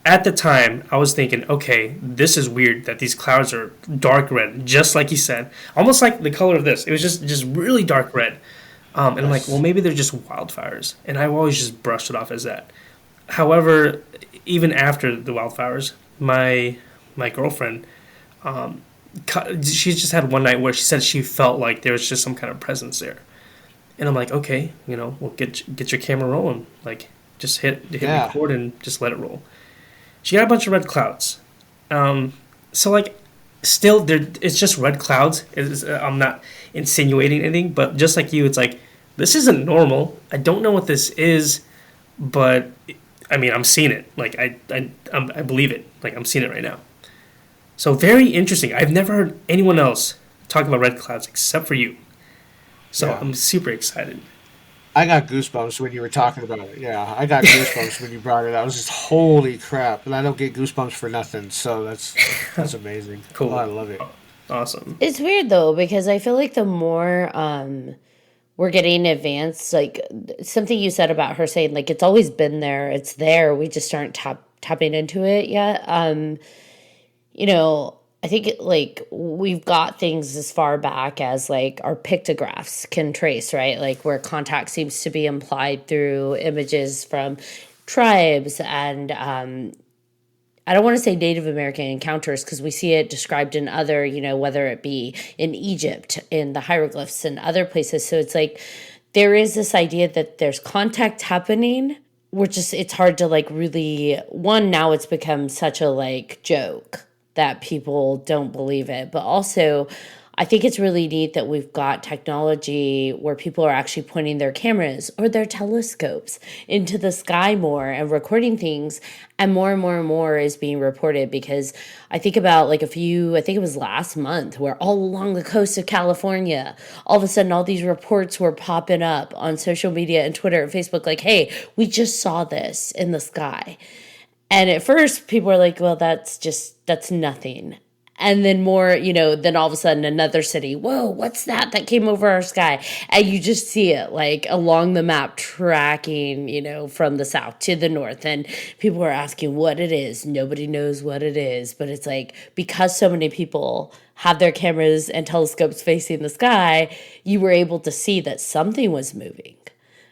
at the time, I was thinking, okay, this is weird that these clouds are dark red, just like you said, almost like the color of this. It was just really dark red. And I'm like, well, maybe they're just wildfires. And I always just brushed it off as that. However, even after the wildfires, my girlfriend, she just had one night where she said she felt like there was just some kind of presence there. And I'm like, okay, well, get your camera rolling. Like, just hit record and just let it roll. She got a bunch of red clouds. So, like, still, it's just red clouds. I'm not insinuating anything, but just like you, it's like, this isn't normal. I don't know what this is, but, I mean, I'm seeing it. Like, I believe it. Like, I'm seeing it right now. So, very interesting. I've never heard anyone else talk about red clouds except for you. So, yeah. I'm super excited. I got goosebumps when you were talking about it. Yeah, I got goosebumps when you brought it up. I was just, holy crap. And I don't get goosebumps for nothing. So that's amazing. Cool. Oh, I love it. Awesome. It's weird, though, because I feel like the more we're getting advanced, like something you said about her saying, like, it's always been there. It's there. We just aren't tapping into it yet. I think like we've got things as far back as like our pictographs can trace, right? Like where contact seems to be implied through images from tribes and I don't want to say Native American encounters because we see it described in other, whether it be in Egypt, in the hieroglyphs and other places. So it's like there is this idea that there's contact happening. It's hard to like really, now it's become such a like joke that people don't believe it. But also, I think it's really neat that we've got technology where people are actually pointing their cameras or their telescopes into the sky more and recording things. And more and more and more is being reported because I think about like I think it was last month where all along the coast of California, all of a sudden all these reports were popping up on social media and Twitter and Facebook like, hey, we just saw this in the sky. And at first, people were like, well, that's nothing. And then more, then all of a sudden another city, whoa, what's that came over our sky? And you just see it like along the map tracking, from the south to the north. And people are asking what it is. Nobody knows what it is. But it's like because so many people have their cameras and telescopes facing the sky, you were able to see that something was moving.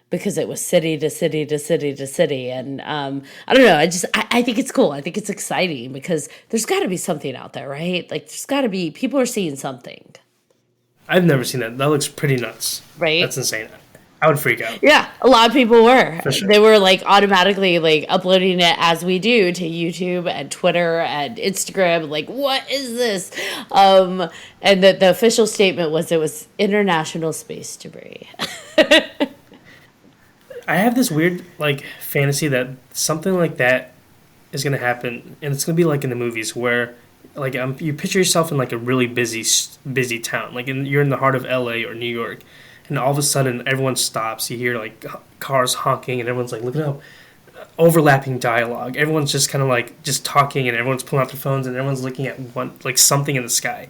Because it was city to city to city to city. And I don't know. I think it's cool. I think it's exciting because there's got to be something out there, right? Like there's got to be, people are seeing something. I've never seen that. That looks pretty nuts. Right? That's insane. I would freak out. Yeah, a lot of people were. For sure. They were like automatically like uploading it as we do to YouTube and Twitter and Instagram. Like, what is this? And the official statement was it was international space debris. I have this weird like fantasy that something like that is gonna happen, and it's gonna be like in the movies where, like, you picture yourself in like a really busy town, like you're in the heart of L.A. or New York, and all of a sudden everyone stops. You hear like cars honking, and everyone's like looking up, overlapping dialogue. Everyone's just kind of like just talking, and everyone's pulling out their phones, and everyone's looking at something in the sky.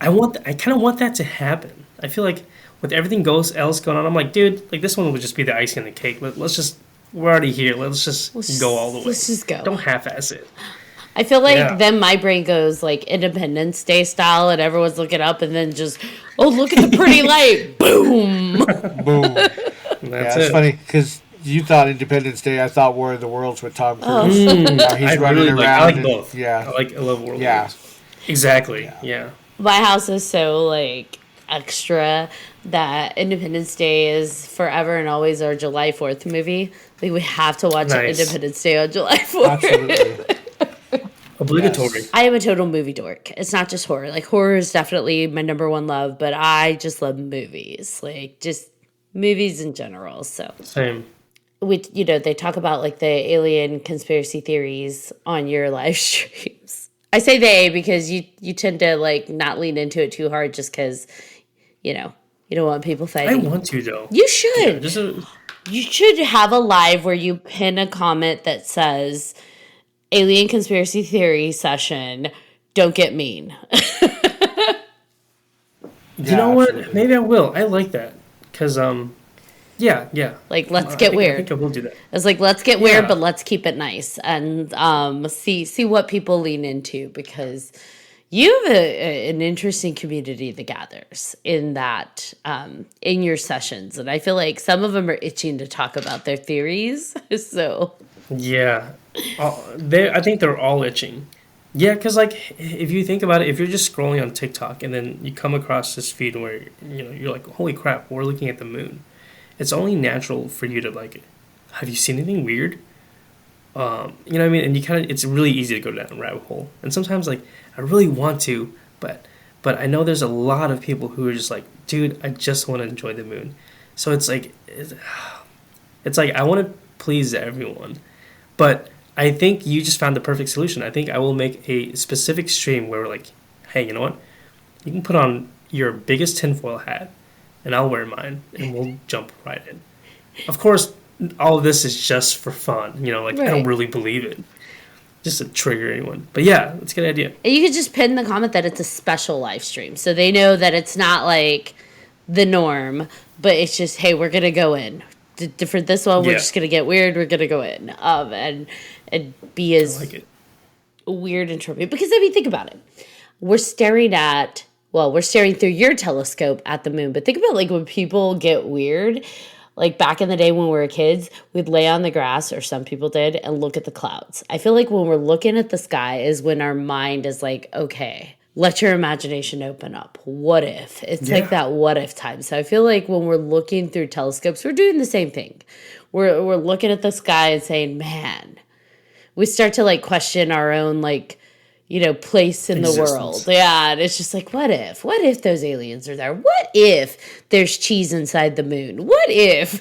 I kind of want that to happen. I feel like with everything else going on, I'm like, dude, like this one would just be the icing on the cake. We're already here. Let's just go all the way. Let's just go. Don't half-ass it. I feel like then my brain goes like Independence Day style, and everyone's looking up, and then just, oh, look at the pretty light, boom, boom. That's it's funny because You thought Independence Day. I thought War of the Worlds with Tom Cruise. He's I running really around. like. I like and- both. Yeah. I love World Yeah. Wars. Exactly. Yeah. My house is so like extra that Independence Day is forever and always our July 4th movie. Like we have to watch Nice. Independence Day on July 4th. Absolutely. Obligatory. Yes. I am a total movie dork. It's not just horror. Like horror is definitely my number one love, but I just love movies. Like just movies in general. So Same. they talk about like the alien conspiracy theories on your live streams. I say they because you tend to like not lean into it too hard just because, you don't want people I fighting. want to though. You should. Just You should have a live where you pin a comment that says alien conspiracy theory session, don't get mean. you know what? absolutely. Maybe I will. I like that because yeah. Like let's I get think- weird. I think I will do that. It's like let's get weird, Yeah. but let's keep it nice and see what people lean into because you have an interesting community that gathers in that in your sessions, and I feel like some of them are itching to talk about their theories. So Yeah, I think they're all itching. Yeah, because like if you think about it, if you're just scrolling on TikTok and then you come across this feed where you're like, holy crap, we're looking at the moon. It's only natural for you to like, have you seen anything weird? You know what I mean? And it's really easy to go down a rabbit hole. And sometimes like I really want to, but I know there's a lot of people who are just like, dude, I just want to enjoy the moon. So it's like I want to please everyone, but I think you just found the perfect solution. I think I will make a specific stream where we're like, hey, you know what? You can put on your biggest tinfoil hat, and I'll wear mine, and we'll jump right in. Of course, all of this is just for fun. I don't Right. really believe it. Just to trigger anyone. But yeah, it's a good idea. and you could just pin the comment that it's a special live stream, so they know that it's not like the norm, but it's just hey, we're gonna go in. For this one, we're Yeah. just gonna get weird. We're gonna go in, and be I as like it. weird and trippy. Because I mean, think about it. We're staring through your telescope at the moon. But think about like when people get weird. Like back in the day when we were kids, we'd lay on the grass, or some people did, and look at the clouds. I feel like when we're looking at the sky is when our mind is like, okay, let your imagination open up. What if? It's Yeah. like that what if time. So I feel like when we're looking through telescopes, we're doing the same thing. We're looking at the sky and saying, man, we start to like question our own like place in the Existence. world. Yeah, and it's just like, what if those aliens are there? What if there's cheese inside the moon? What if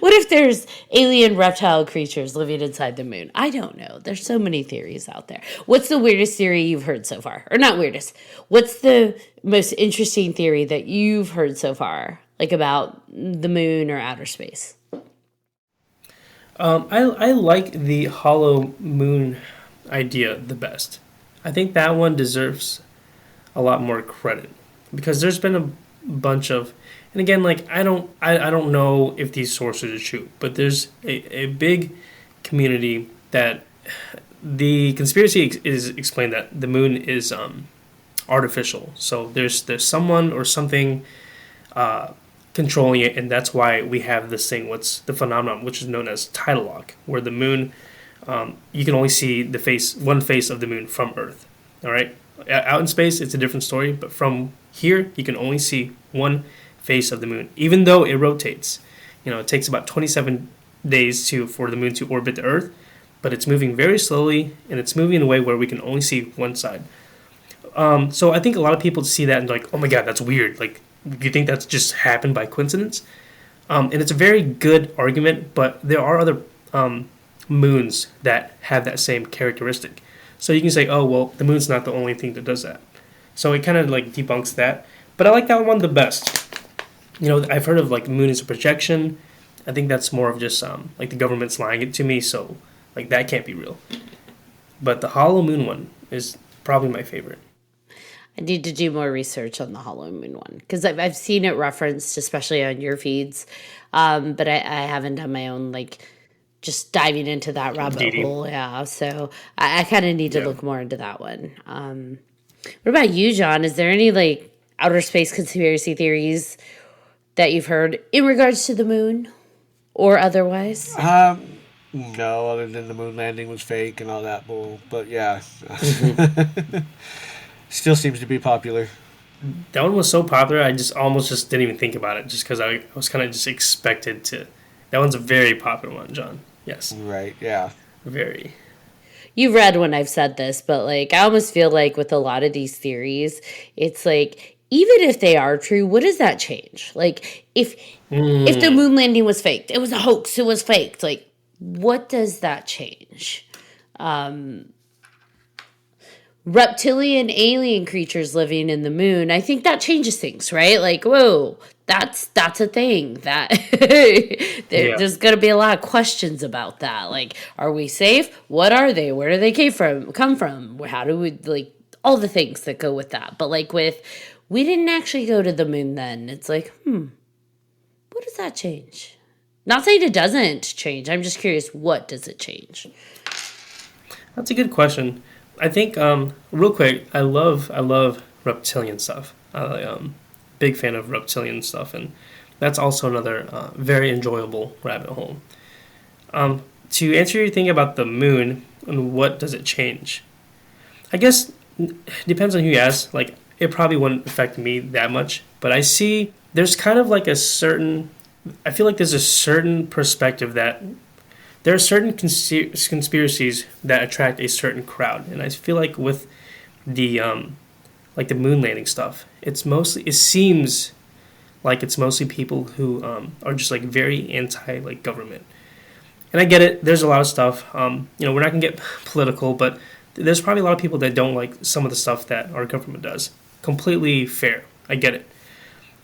what if there's alien reptile creatures living inside the moon? I don't know. There's so many theories out there. What's the weirdest theory you've heard so far? Or not weirdest. What's the most interesting theory that you've heard so far, like about the moon or outer space? I like the hollow moon idea the best. I think that one deserves a lot more credit because there's been a bunch of, and again, like I don't know if these sources are true, but there's a big community that the conspiracy is explained that the moon is artificial. So there's someone or something controlling it, and that's why we have this thing. What's the phenomenon, which is known as tidal lock, where the moon, you can only see one face of the moon from Earth. All right, out in space, it's a different story, but from here, you can only see one face of the moon, even though it rotates. It takes about 27 days for the moon to orbit the Earth, but it's moving very slowly, and it's moving in a way where we can only see one side. So I think a lot of people see that and like, oh my god, that's weird. Like, you think that's just happened by coincidence? And it's a very good argument, but there are other moons that have that same characteristic. So you can say, oh, well, the moon's not the only thing that does that. So it kind of like debunks that. But I like that one the best. I've heard of like the moon is a projection. I think that's more of just like the government's lying it to me. So like that can't be real. But the hollow moon one is probably my favorite. I need to do more research on the hollow moon one because I've seen it referenced, especially on your feeds, but I haven't done my own like just diving into that rabbit hole. Yeah, so I kind of need to look more into that one. What about you, John? Is there any like outer space conspiracy theories that you've heard in regards to the moon or otherwise? No, other than the moon landing was fake and all that bull. But yeah, still seems to be popular. That one was so popular, I just almost just didn't even think about it, just because I was kind of just expected to. That one's a very popular one, John. Yes, Right? Yeah. very. You've read when I've said this, but like I almost feel like with a lot of these theories, it's like even if they are true, what does that change? Like if the moon landing was faked, it was a hoax, it was faked. Like what does that change? Reptilian alien creatures living in the moon, I think that changes things, right? Like, whoa, that's a thing that there's going to be a lot of questions about that. Like, are we safe? What are they? Where do they come from? How do we, like, all the things that go with that. But like we didn't actually go to the moon then. It's like, what does that change? Not saying it doesn't change. I'm just curious, what does it change? That's a good question. I think, real quick, I love reptilian stuff. Big fan of reptilian stuff, and that's also another very enjoyable rabbit hole. To answer your thing about the moon and what does it change, I guess it depends on who you ask. Like, it probably wouldn't affect me that much, but I see there's kind of like I feel like there's a certain perspective that there are certain conspiracies that attract a certain crowd, and I feel like with the like the moon landing stuff, it seems like it's mostly people who are just like very anti like government. And I get it. There's a lot of stuff. We're not gonna get political, but there's probably a lot of people that don't like some of the stuff that our government does. Completely fair. I get it.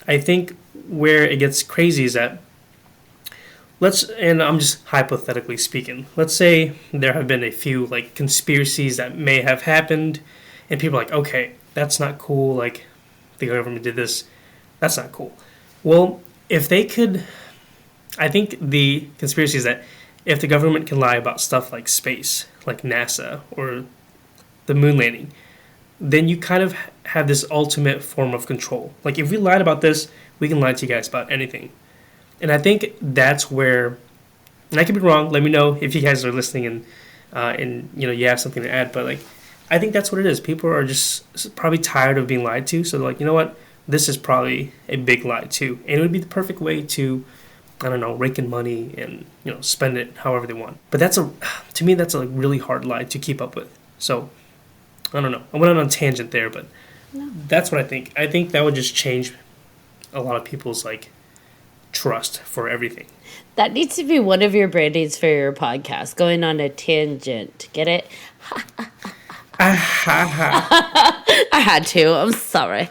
I think where it gets crazy is that and I'm just hypothetically speaking, let's say there have been a few like conspiracies that may have happened, and people are like, okay, that's not cool, like the government did this, that's not cool. Well, if they could, I think the conspiracy is that if the government can lie about stuff like space, like NASA or the moon landing, then you kind of have this ultimate form of control. Like if we lied about this, we can lie to you guys about anything. And I think that's where, and I could be wrong. Let me know if you guys are listening and you have something to add. But like, I think that's what it is. People are just probably tired of being lied to. So they're like, you know what? This is probably a big lie too, and it would be the perfect way to, I don't know, rake in money and spend it however they want. But to me that's a really hard lie to keep up with. So I don't know. I went on a tangent there, but that's what I think. I think that would just change a lot of people's like trust for everything. That needs to be one of your brandings for your podcast. Going on a tangent. Get it? I had to. I'm sorry.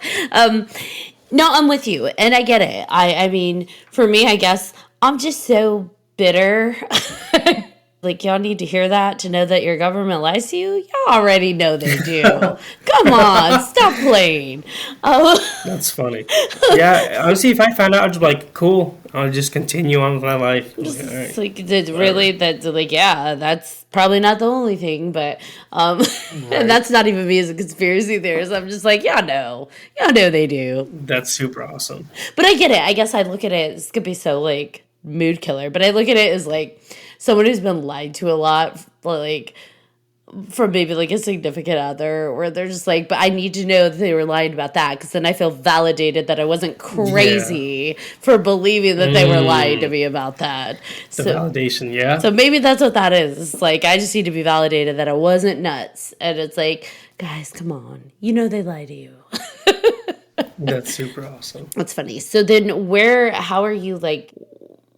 No, I'm with you, and I get it. I mean, for me, I guess I'm just so bitter. Like, y'all need to hear that to know that your government lies to you? Y'all already know they do. Come on, stop playing. That's funny. Yeah, honestly, if I found out, I'd just be like, cool, I'll just continue on with my life. It's like, really, that's like, yeah, that's probably not the only thing, but, right. And that's not even me as a conspiracy theorist. I'm just like, y'all know they do. That's super awesome. But I get it. I guess I look at it, this could be so, like, mood killer, but I look at it as, like, someone who's been lied to a lot, like, from maybe, like, a significant other, where they're just like, but I need to know that they were lying about that, because then I feel validated that I wasn't crazy for believing that they were lying to me about that. The validation, yeah. So maybe that's what that is. It's like, I just need to be validated that I wasn't nuts. And it's like, guys, come on. They lie to you. That's super awesome. That's funny. So then how are you, like,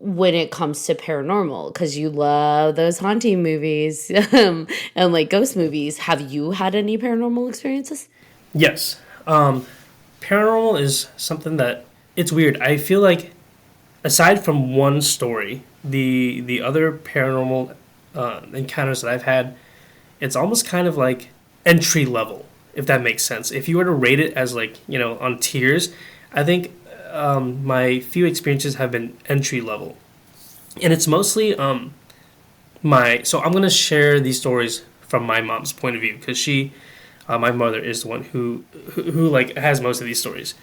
when it comes to paranormal, because you love those haunting movies and like ghost movies, have you had any paranormal experiences? Yes. Paranormal is something that, it's weird. I feel like aside from one story, the other paranormal encounters that I've had, it's almost kind of like entry level, if that makes sense. If you were to rate it as like, on tiers, I think my few experiences have been entry level, and it's mostly so I'm going to share these stories from my mom's point of view, because my mother is the one who like has most of these stories.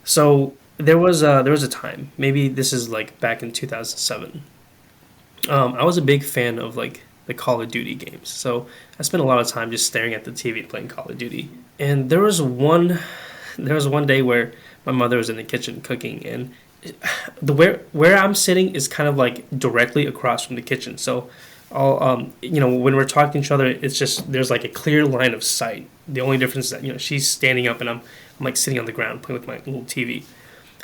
So there was a time, maybe this is like back in 2007. I was a big fan of like the Call of Duty games, so I spent a lot of time just staring at the TV playing Call of Duty. And there was one day where my mother was in the kitchen cooking, and the where I'm sitting is kind of like directly across from the kitchen. So I'll when we're talking to each other, it's just there's like a clear line of sight. The only difference is that she's standing up and I'm like sitting on the ground playing with my little TV.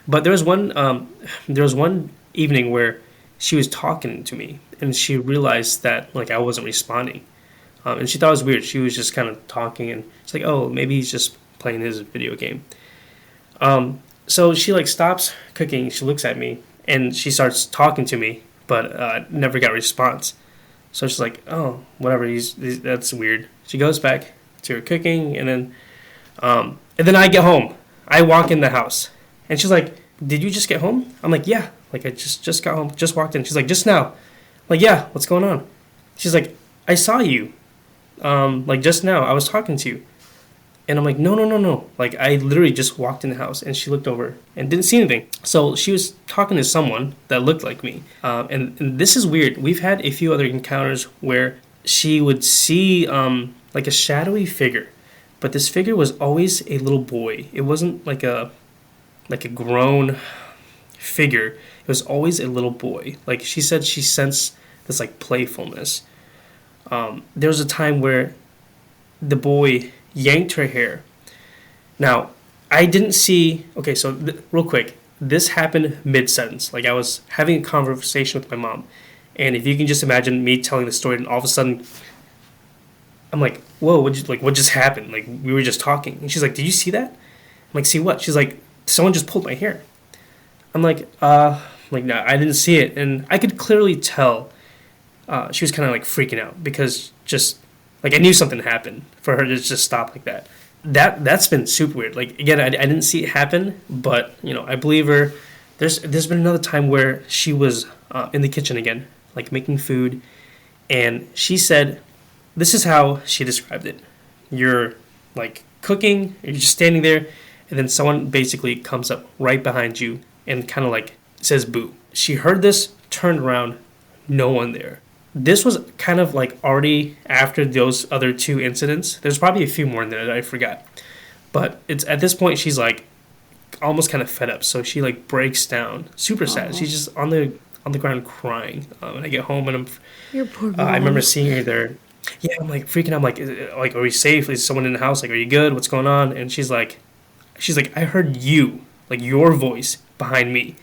But there was one evening where she was talking to me, and she realized that like I wasn't responding, and she thought it was weird. She was just kind of talking, and it's like, oh, maybe he's just playing his video game. So she like stops cooking. She looks at me and she starts talking to me, but never got a response. So she's like, oh, whatever. That's weird. She goes back to her cooking, and then I get home. I walk in the house, and she's like, "Did you just get home?" I'm like, "Yeah." Like I just got home, just walked in. She's like, "Just now." I'm like, "Yeah, what's going on?" She's like, "I saw you. Like just now. I was talking to you." And I'm like, no, no, no, no. Like, I literally just walked in the house, and she looked over and didn't see anything. So she was talking to someone that looked like me. And this is weird. We've had a few other encounters where she would see like a shadowy figure. But this figure was always a little boy. It wasn't like a grown figure. It was always a little boy. Like, she said she sensed this, like, playfulness. There was a time where the boy yanked her hair. Now, I didn't see... Okay, so real quick. This happened mid-sentence. Like, I was having a conversation with my mom. And if you can just imagine me telling the story, and all of a sudden, I'm like, whoa, what just happened? Like, we were just talking. And she's like, did you see that? I'm like, see what? She's like, someone just pulled my hair. I'm like, no, I didn't see it. And I could clearly tell she was kind of, like, freaking out. Because just... Like, I knew something happened for her to just stop like that. That's been super weird. Like, again, I didn't see it happen, but, I believe her. There's been another time where she was in the kitchen again, like, making food, and she said, this is how she described it. You're, like, cooking, you're just standing there, and then someone basically comes up right behind you and kind of, like, says boo. She heard this, turned around, no one there. This was kind of like already after those other two incidents. There's probably a few more in there that I forgot. But it's at this point she's like almost kind of fed up. So she like breaks down, super sad. She's just on the ground crying. And I get home and Your poor mom. I remember seeing her there. Yeah, I'm like freaking out. I'm like, are we safe? Is someone in the house? Like, are you good? What's going on? And she's like, I heard you, like your voice behind me.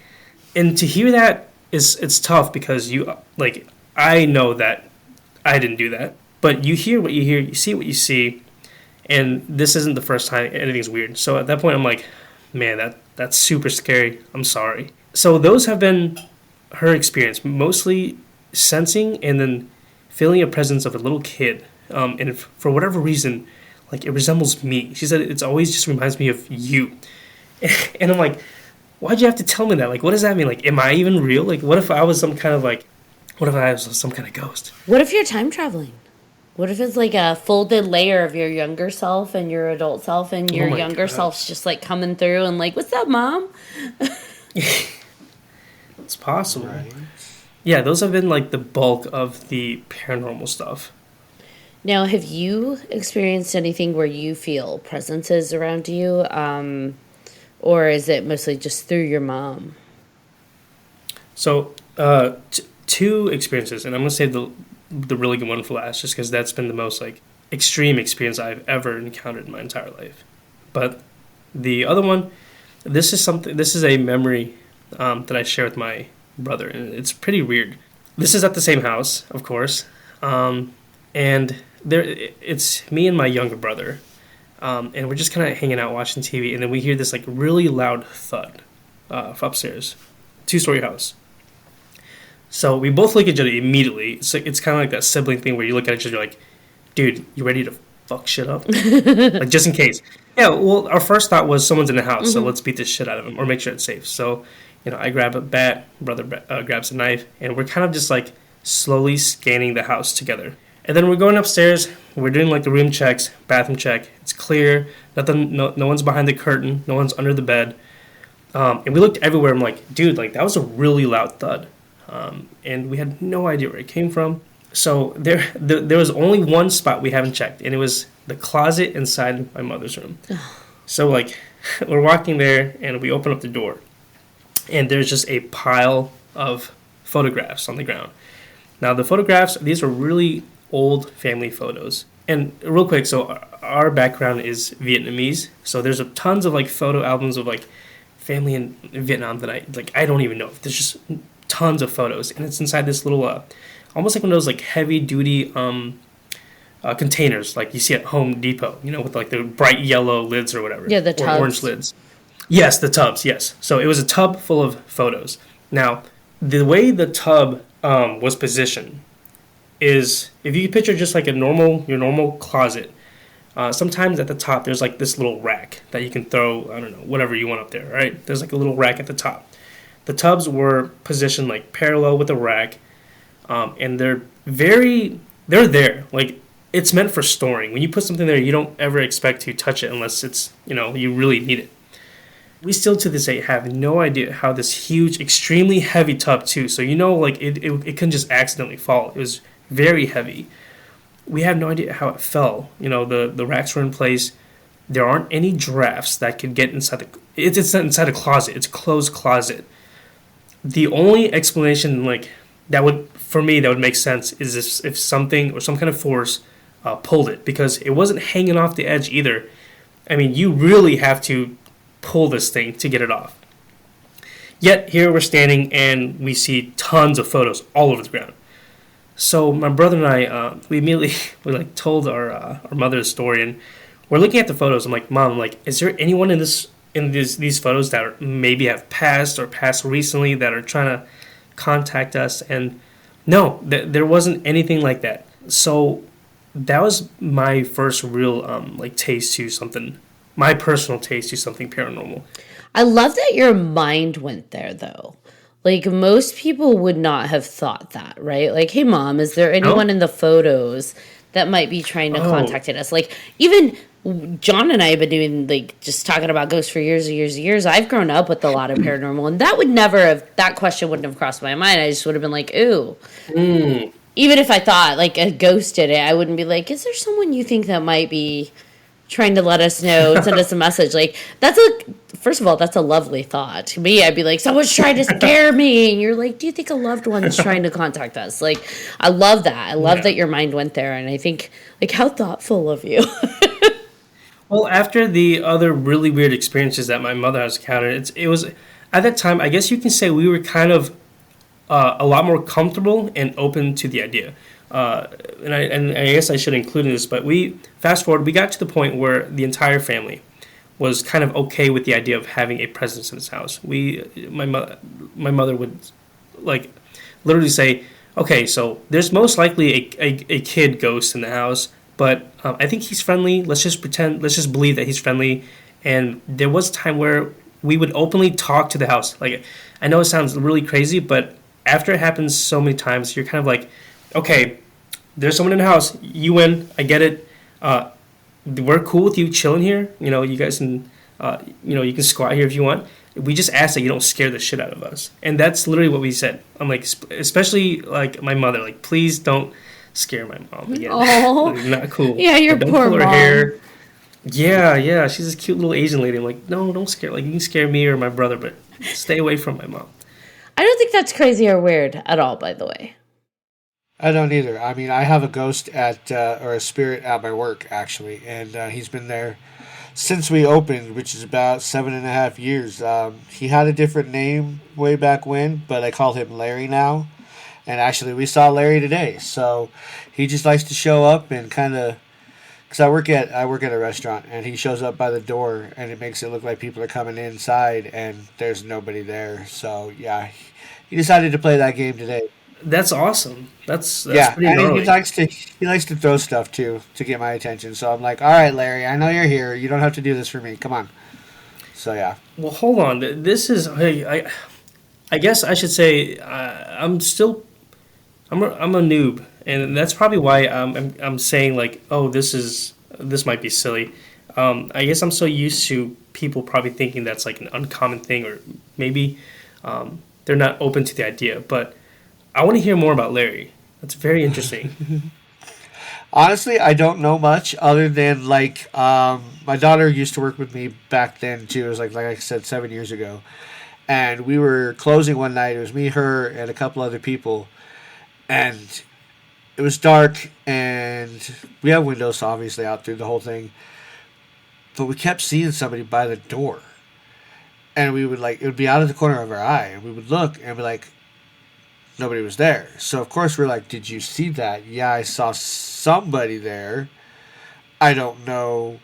And to hear that it's tough because you like. I know that I didn't do that, but you hear what you hear, you see what you see, and this isn't the first time anything's weird. So at that point, I'm like, man, that's super scary. I'm sorry. So those have been her experience, mostly sensing and then feeling a presence of a little kid. And for whatever reason, like it resembles me. She said it's always just reminds me of you. And I'm like, why'd you have to tell me that? Like, what does that mean? Like, am I even real? Like, what if I was some kind of ghost? What if you're time traveling? What if it's like a folded layer of your younger self and your adult self, and your younger self's just like coming through and like, what's up, Mom? It's possible. Right. Yeah, those have been like the bulk of the paranormal stuff. Now, have you experienced anything where you feel presences around you? Or is it mostly just through your mom? So, two experiences, and I'm going to save the really good one for last, just because that's been the most like extreme experience I've ever encountered in my entire life. But the other one, this is a memory that I share with my brother, and it's pretty weird. This is at the same house, of course, and it's me and my younger brother, and we're just kind of hanging out watching TV, and then we hear this like really loud thud from upstairs, 2-story house. So we both look at each other immediately. It's kind of like that sibling thing where you look at each other like, dude, you ready to fuck shit up? Like, just in case. Yeah, well, our first thought was someone's in the house, so let's beat the shit out of him or make sure it's safe. So, I grab a bat, brother grabs a knife, and we're kind of just like slowly scanning the house together. And then we're going upstairs. We're doing like the room checks, bathroom check. It's clear. Nothing. No one's behind the curtain. No one's under the bed. And we looked everywhere. I'm like, dude, like that was a really loud thud. And we had no idea where it came from. So there was only one spot we haven't checked, and it was the closet inside my mother's room. So like we're walking there, and we open up the door, and there's just a pile of photographs on the ground. Now the photographs, these are really old family photos. And real quick, so our background is Vietnamese, so there's tons of like photo albums of like family in Vietnam that I don't even know. There's just tons of photos, and it's inside this little almost like one of those like heavy duty containers like you see at Home Depot, with like the bright yellow lids or whatever. Yeah, the or tubs. orange lids. Yes, the tubs. Yes. So it was a tub full of photos. Now, the way the tub was positioned is, if you could picture just like your normal closet. Sometimes at the top there's like this little rack that you can throw, I don't know, whatever you want up there, right? There's like a little rack at the top. The tubs were positioned like parallel with the rack, and they're there. Like, it's meant for storing. When you put something there, you don't ever expect to touch it unless it's, you really need it. We still to this day have no idea how this huge, extremely heavy tub too. So like it couldn't just accidentally fall. It was very heavy. We have no idea how it fell. The racks were in place. There aren't any drafts that could get inside it's inside a closet. It's a closed closet. The only explanation that would make sense is if something or some kind of force pulled it, because it wasn't hanging off the edge either. I mean, you really have to pull this thing to get it off. Yet here we're standing and we see tons of photos all over the ground. So my brother and I, we immediately told our mother the story, and we're looking at the photos. I'm like, Mom, is there anyone in these photos that maybe have passed or passed recently that are trying to contact us? And no, there wasn't anything like that. So that was my first real taste to something, my personal taste to something paranormal. I love that your mind went there, though. Most people would not have thought that, right? Like, hey, Mom, is there anyone in the photos that might be trying to contact us? Even John and I have been doing, just talking about ghosts for years and years and years. I've grown up with a lot of paranormal, and that question wouldn't have crossed my mind. I just would have been like, ooh. Even if I thought, a ghost did it, I wouldn't be like, is there someone you think that might be trying to let us know and send us a message? First of all, that's a lovely thought. To me, I'd be like, someone's trying to scare me. And you're like, do you think a loved one's trying to contact us? I love that. I love that your mind went there. And I think, how thoughtful of you. Well, after the other really weird experiences that my mother has encountered, it was, at that time, I guess you can say we were kind of a lot more comfortable and open to the idea. And I guess I should include in this, but fast forward, we got to the point where the entire family was kind of okay with the idea of having a presence in this house. My mother would literally say, okay, so there's most likely a kid ghost in the house, but I think he's friendly. Let's just believe that he's friendly. And there was a time where we would openly talk to the house. I know it sounds really crazy, but after it happens so many times, you're kind of like, okay, there's someone in the house. You win. I get it. We're cool with you chilling here. You guys can, you can squat here if you want. We just ask that you don't scare the shit out of us. And that's literally what we said. I'm like, especially my mother, please don't scare my mom again. Oh, not cool. Yeah, your don't poor pull her mom. hair. Yeah. She's this cute little Asian lady. I'm like, no, don't scare. You can scare me or my brother, but stay away from my mom. I don't think that's crazy or weird at all, by the way. I don't either. I mean, I have a ghost or a spirit at my work, actually, and he's been there since we opened, which is about 7.5 years. He had a different name way back when, but I call him Larry now. And actually, we saw Larry today, so he just likes to show up and kind of, because I work at a restaurant, and he shows up by the door, and it makes it look like people are coming inside, and there's nobody there. So yeah, he decided to play that game today. That's awesome. That's pretty and gnarly. he likes to throw stuff too to get my attention. So I'm like, all right, Larry, I know you're here. You don't have to do this for me. Come on. So yeah. Well, hold on. This is I guess I should say I'm a noob, and that's probably why I'm saying oh, this might be silly. I guess I'm so used to people probably thinking that's like an uncommon thing, or maybe they're not open to the idea. But I want to hear more about Larry. That's very interesting. Honestly, I don't know much other than like my daughter used to work with me back then too. It was like I said 7 years ago, and we were closing one night. It was me, her, and a couple other people, and it was dark, and we have windows obviously out through the whole thing, but we kept seeing somebody by the door, and we would like it would be out of the corner of our eye, and we would look and be like, nobody was there. So of course we're like, did you see that? Yeah, I saw somebody there. I don't know,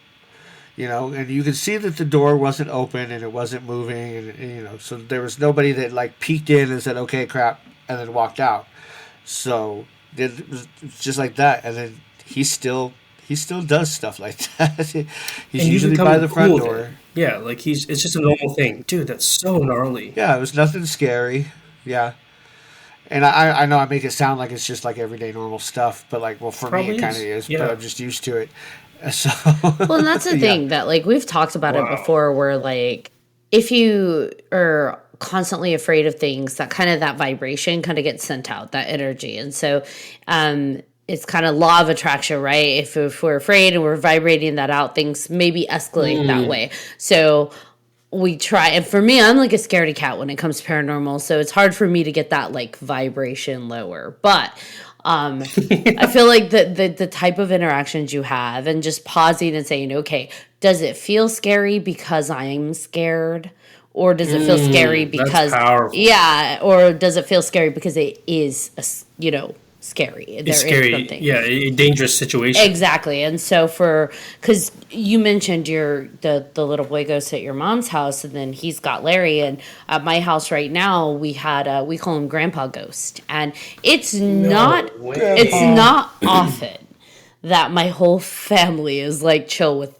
and you could see that the door wasn't open and it wasn't moving, and so there was nobody that like peeked in and said, okay, crap, and then walked out. So it was just like that, and then he still does stuff like that. He's And you usually become by the front cool with door. it. Yeah, like it's just a normal thing. Dude, that's so gnarly. Yeah, it was nothing scary. Yeah. And I know I make it sound like it's just like everyday normal stuff, but like, well, for me Probably it kind of is. is, Yeah. but I'm just used to it. So, Well, and that's the yeah. thing that like we've talked about it Wow. before, where like if you are constantly afraid of things, that kind of that vibration kind of gets sent out, that energy. And so it's kind of law of attraction, right? If we're afraid and we're vibrating that out, things maybe escalate that way. So we try, and for me, I'm like a scaredy cat when it comes to paranormal, so it's hard for me to get that like vibration lower. But I feel like the type of interactions you have, and just pausing and saying, okay, does it feel scary because I'm scared, or does it feel scary That's because powerful. yeah, or does it feel scary because it is scary? It's There is scary. something. Yeah, a dangerous situation. Exactly. And so because you mentioned the little boy ghost at your mom's house, and then he's got Larry, and at my house right now we call him Grandpa Ghost, and it's not way. it's not often that my whole family is like chill with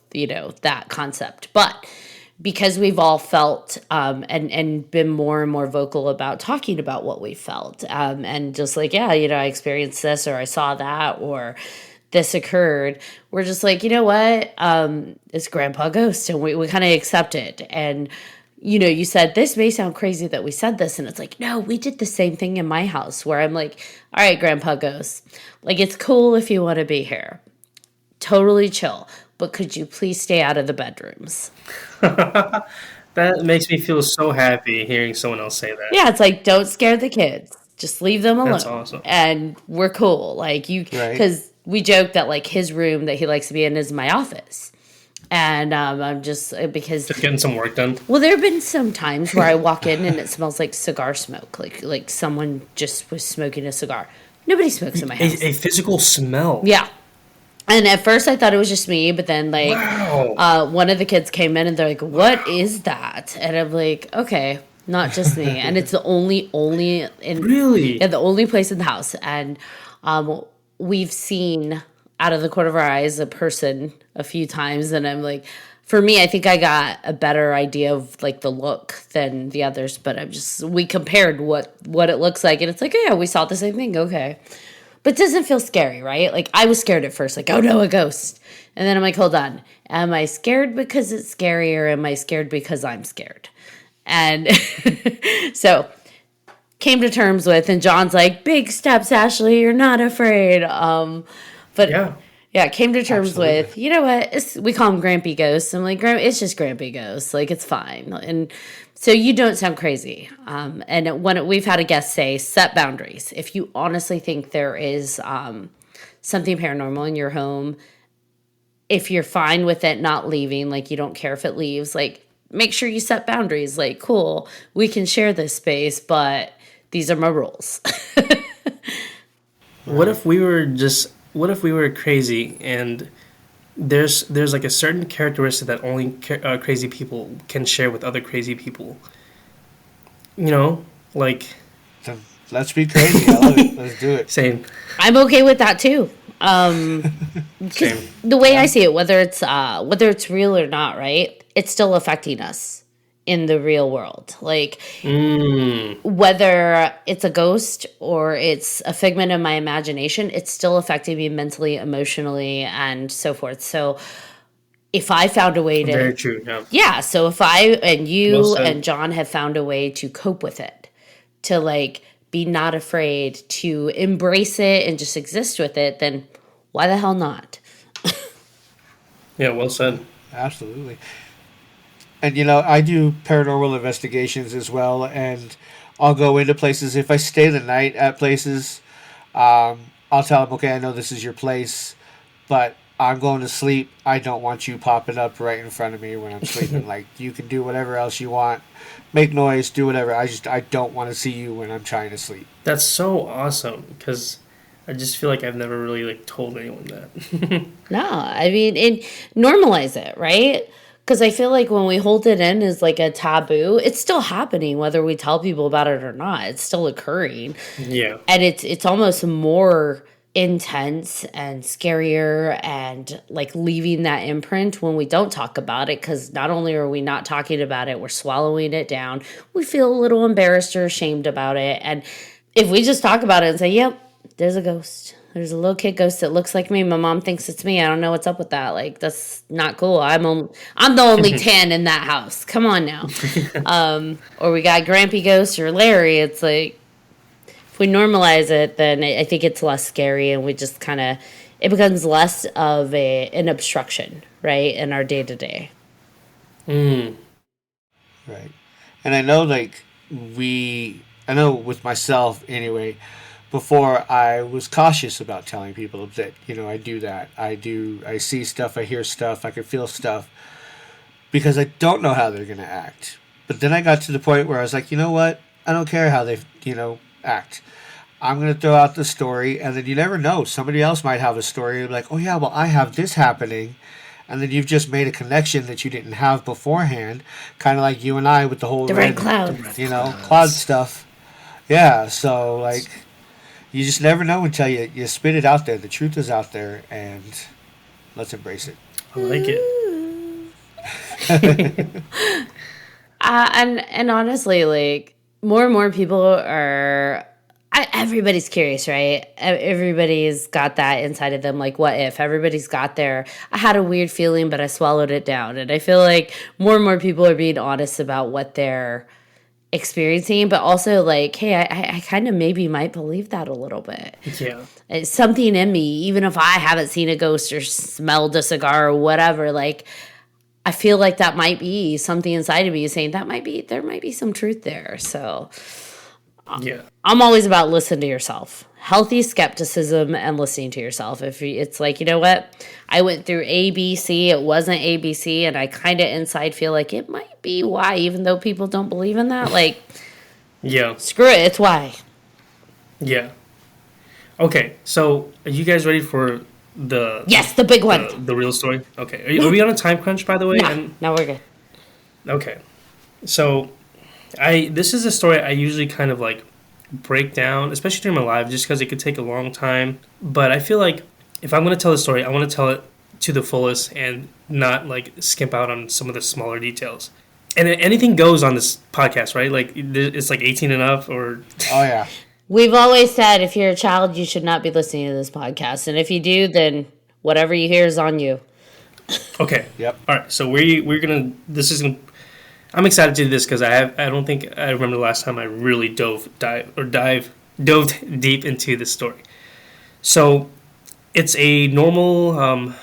that concept, but because we've all felt and been more and more vocal about talking about what we felt, and just like, yeah, I experienced this, or I saw that, or this occurred, we're just like, you know what, it's Grandpa Ghost, and we kind of accept it. And you said this may sound crazy that we said this, and it's like, no, we did the same thing in my house, where I'm like, all right, Grandpa Ghost, like, it's cool if you want to be here, totally chill, but could you please stay out of the bedrooms? That makes me feel so happy hearing someone else say that. Yeah, it's like, don't scare the kids. Just leave them alone. That's awesome. And we're cool. Like, because we joke that like his room that he likes to be in is my office. And I'm just, because Just getting some work done. well, there have been some times where I walk in and it smells like cigar smoke, like someone just was smoking a cigar. Nobody smokes in my house. A physical smell. Yeah. And at first I thought it was just me, but then like Wow. one of the kids came in and they're like, "What is that?" And I'm like, "Okay, not just me." And it's the only in Really? yeah, the only place in the house. And we've seen out of the corner of our eyes a person a few times, and I'm like, for me, I think I got a better idea of like the look than the others, but we compared what it looks like, and it's like, oh, yeah, we saw the same thing. Okay. But it doesn't feel scary, right? Like, I was scared at first, like, oh no, a ghost. And then I'm like, hold on. Am I scared because it's scary, or am I scared because I'm scared? And so came to terms with, and John's like, big steps, Ashley, you're not afraid. But yeah, came to terms with, you know what? We call him Grampy Ghost. I'm like, it's just Grampy Ghost. Like, it's fine. And so you don't sound crazy. And when we've had a guest say, set boundaries. If you honestly think there is something paranormal in your home, if you're fine with it not leaving, like you don't care if it leaves, like make sure you set boundaries. Like, cool, we can share this space, but these are my rules. What if we were crazy and there's like a certain characteristic that only crazy people can share with other crazy people? Like Then let's be crazy. I love it. Let's do it. same. I'm okay with that too. 'Cause Same. the way I see it, whether it's real or not, right? It's still affecting us in the real world. Like, whether it's a ghost or it's a figment of my imagination, it's still affecting me mentally, emotionally, and so forth. So if I found a way to, Very true. Yeah. yeah, so if I and Well you said. and John have found a way to cope with it, to like be not afraid, to embrace it and just exist with it, then why the hell not? Yeah. Well said. Absolutely. And I do paranormal investigations as well, and I'll go into places. If I stay the night at places, I'll tell them, okay, I know this is your place, but I'm going to sleep. I don't want you popping up right in front of me when I'm sleeping. Like, you can do whatever else you want, make noise, do whatever. I don't want to see you when I'm trying to sleep. That's so awesome because I just feel like I've never really like told anyone that. No, I mean, and normalize it, right? Because I feel like when we hold it in as like a taboo, it's still happening, whether we tell people about it or not. It's still occurring. Yeah. And it's almost more intense and scarier and like leaving that imprint when we don't talk about it, because not only are we not talking about it, we're swallowing it down. We feel a little embarrassed or ashamed about it. And if we just talk about it and say, yep, there's a ghost, there's a little kid ghost that looks like me, my mom thinks it's me, I don't know what's up with that, like, that's not cool. I'm the only tan in that house, come on now. Or we got Grampy Ghost or Larry. It's like, if we normalize it, then I think it's less scary, and we just kind of, it becomes less of an obstruction, right, in our day-to-day. Mm. Right. And I know, I know with myself anyway, before I was cautious about telling people that, I do that. I see stuff, I hear stuff, I can feel stuff, because I don't know how they're going to act. But then I got to the point where I was like, you know what? I don't care how they, act. I'm going to throw out the story, and then you never know. Somebody else might have a story like, oh yeah, well, I have this happening. And then you've just made a connection that you didn't have beforehand. Kind of like you and I with the whole The red cloud. Cloud stuff. Yeah, so like, you just never know until you spit it out there. The truth is out there, and let's embrace it. I like it. And honestly, like, more and more people are, everybody's curious, right? Everybody's got that inside of them. Like, what if? Everybody's got their, I had a weird feeling, but I swallowed it down. And I feel like more and more people are being honest about what they're experiencing, but also like, hey, I kind of maybe might believe that a little bit. Yeah. It's something in me, even if I haven't seen a ghost or smelled a cigar or whatever, like, I feel like that might be something inside of me saying there might be some truth there. So Yeah. I'm always about listen to yourself. Healthy skepticism and listening to yourself. If it's like, you know what? I went through ABC, it wasn't ABC, and I kind of inside feel like it might be Y, even though people don't believe in that. Like, Yeah. screw it, it's Y. Yeah. Okay, so are you guys ready for the Yes, the big one. the real story? Okay. Are we on a time crunch, by the way? No, we're good. Okay. So this is a story I usually kind of like break down, especially during my live, just because it could take a long time. But I feel like if I'm going to tell the story, I want to tell it to the fullest and not like skimp out on some of the smaller details. And anything goes on this podcast, right? Like it's like 18 and up, or Oh yeah. We've always said if you're a child, you should not be listening to this podcast. And if you do, then whatever you hear is on you. Okay. Yep. All right. So we're gonna. This is gonna. I'm excited to do this because I don't think I remember the last time I really dove deep into this story. So it's a normal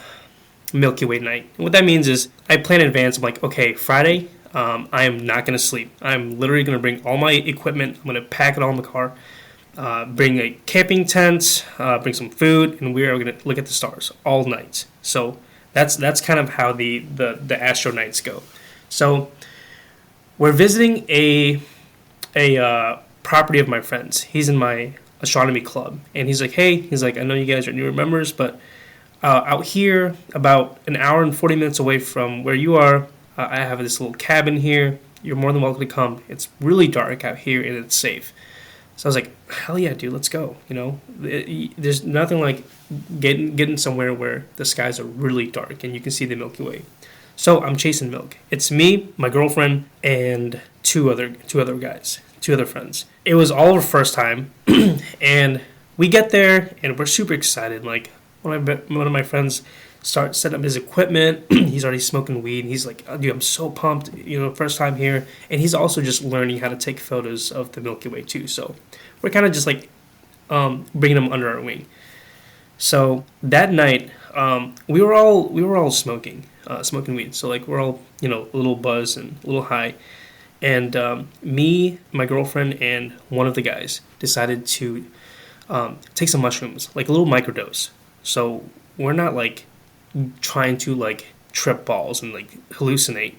Milky Way night. And what that means is I plan in advance. I'm like, okay, Friday, I am not going to sleep. I'm literally going to bring all my equipment. I'm going to pack it all in the car. Bring a camping tent. Bring some food, and we are going to look at the stars all night. So that's kind of how the astro nights go. So we're visiting a property of my friend's. He's in my astronomy club, and he's like, hey, I know you guys are newer members, but out here, about an hour and 40 minutes away from where you are, I have this little cabin here. You're more than welcome to come. It's really dark out here, and it's safe. So I was like, hell yeah, dude, let's go. You know, there's nothing like getting somewhere where the skies are really dark and you can see the Milky Way. So I'm chasing milk. It's me, my girlfriend, and two other guys, two other friends. It was all our first time, and we get there and we're super excited. Like one of my friends start setting up his equipment. He's already smoking weed. He's like, oh, dude, I'm so pumped, first time here. And he's also just learning how to take photos of the Milky Way too. So we're kind of just like bringing him under our wing. So that night, we were all smoking weed. So like we're all a little buzzed and a little high. And me, my girlfriend, and one of the guys decided to take some mushrooms, like a little microdose. So we're not like trying to like trip balls and like hallucinate,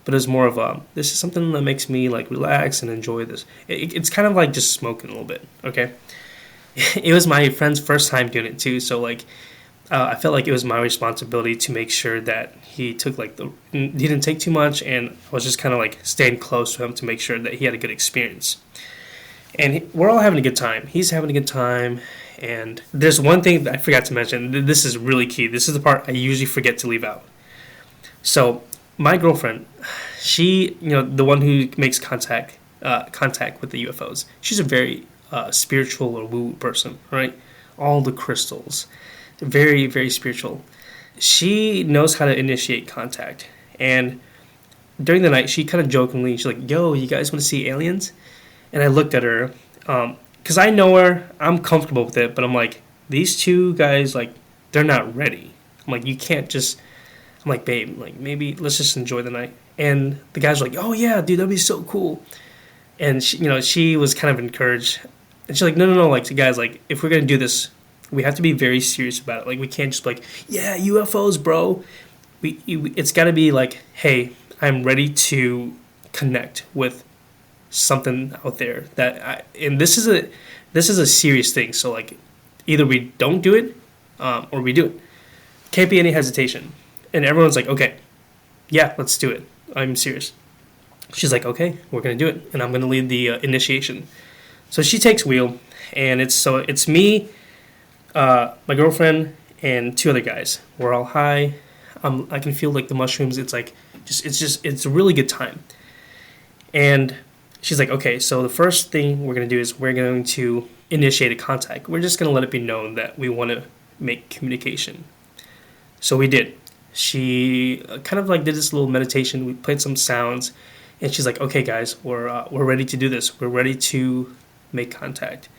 but it's more of this is something that makes me like relax and enjoy this. It's kind of like just smoking a little bit, okay? It was my friend's first time doing it too, so like I felt like it was my responsibility to make sure that he didn't take too much, and I was just kind of like staying close to him to make sure that he had a good experience. And we're all having a good time. He's having a good time. And there's one thing that I forgot to mention. This is really key. This is the part I usually forget to leave out. So my girlfriend, she, the one who makes contact with the UFOs, she's a very spiritual or woo person, right? All the crystals, very, very spiritual. She knows how to initiate contact. And during the night, she kind of jokingly, she's like, yo, you guys want to see aliens? And I looked at her, because I know her, I'm comfortable with it, but I'm like, these two guys, like, they're not ready. I'm like, you can't just, I'm like, babe, like, maybe let's just enjoy the night. And the guys were like, oh yeah, dude, that'd be so cool. And she was kind of encouraged. And she's like, no, like, guys, like, if we're going to do this, we have to be very serious about it. Like, we can't just be like, yeah, UFOs, bro. It's got to be like, hey, I'm ready to connect with something out there and this is a serious thing. So like, either we don't do it, or we do it. Can't be any hesitation. And everyone's like, okay, yeah, let's do it. I'm serious. She's like, okay, we're gonna do it, and I'm gonna lead the initiation. So she takes wheel, and it's me, my girlfriend, and two other guys. We're all high. I can feel like the mushrooms. It's like it's a really good time. And she's like, okay, so the first thing we're going to do is we're going to initiate a contact. We're just going to let it be known that we want to make communication. So we did. She kind of like did this little meditation. We played some sounds, and she's like, okay, guys, we're ready to do this. We're ready to make contact.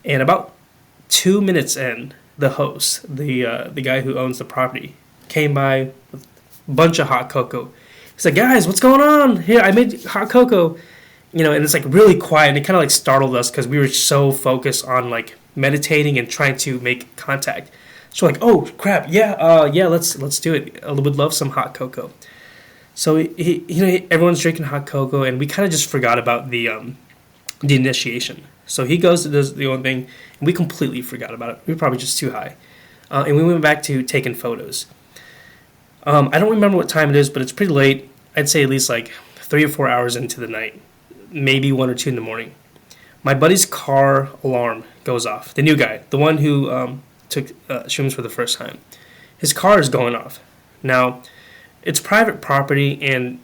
And about 2 minutes in, the host, the guy who owns the property, came by with a bunch of hot cocoa. He's like, guys, what's going on? Here, I made hot cocoa. And it's like really quiet, and it kind of like startled us because we were so focused on like meditating and trying to make contact. So like, oh crap, yeah, let's do it. I would love some hot cocoa. So everyone's drinking hot cocoa, and we kind of just forgot about the initiation. So he goes to does the own thing, and we completely forgot about it. We were probably just too high, and we went back to taking photos. I don't remember what time it is, but it's pretty late. I'd say at least like 3 or 4 hours into the night. Maybe 1 or 2 in the morning. My buddy's car alarm goes off. The new guy, the one who took shrooms for the first time. His car is going off. Now, it's private property, and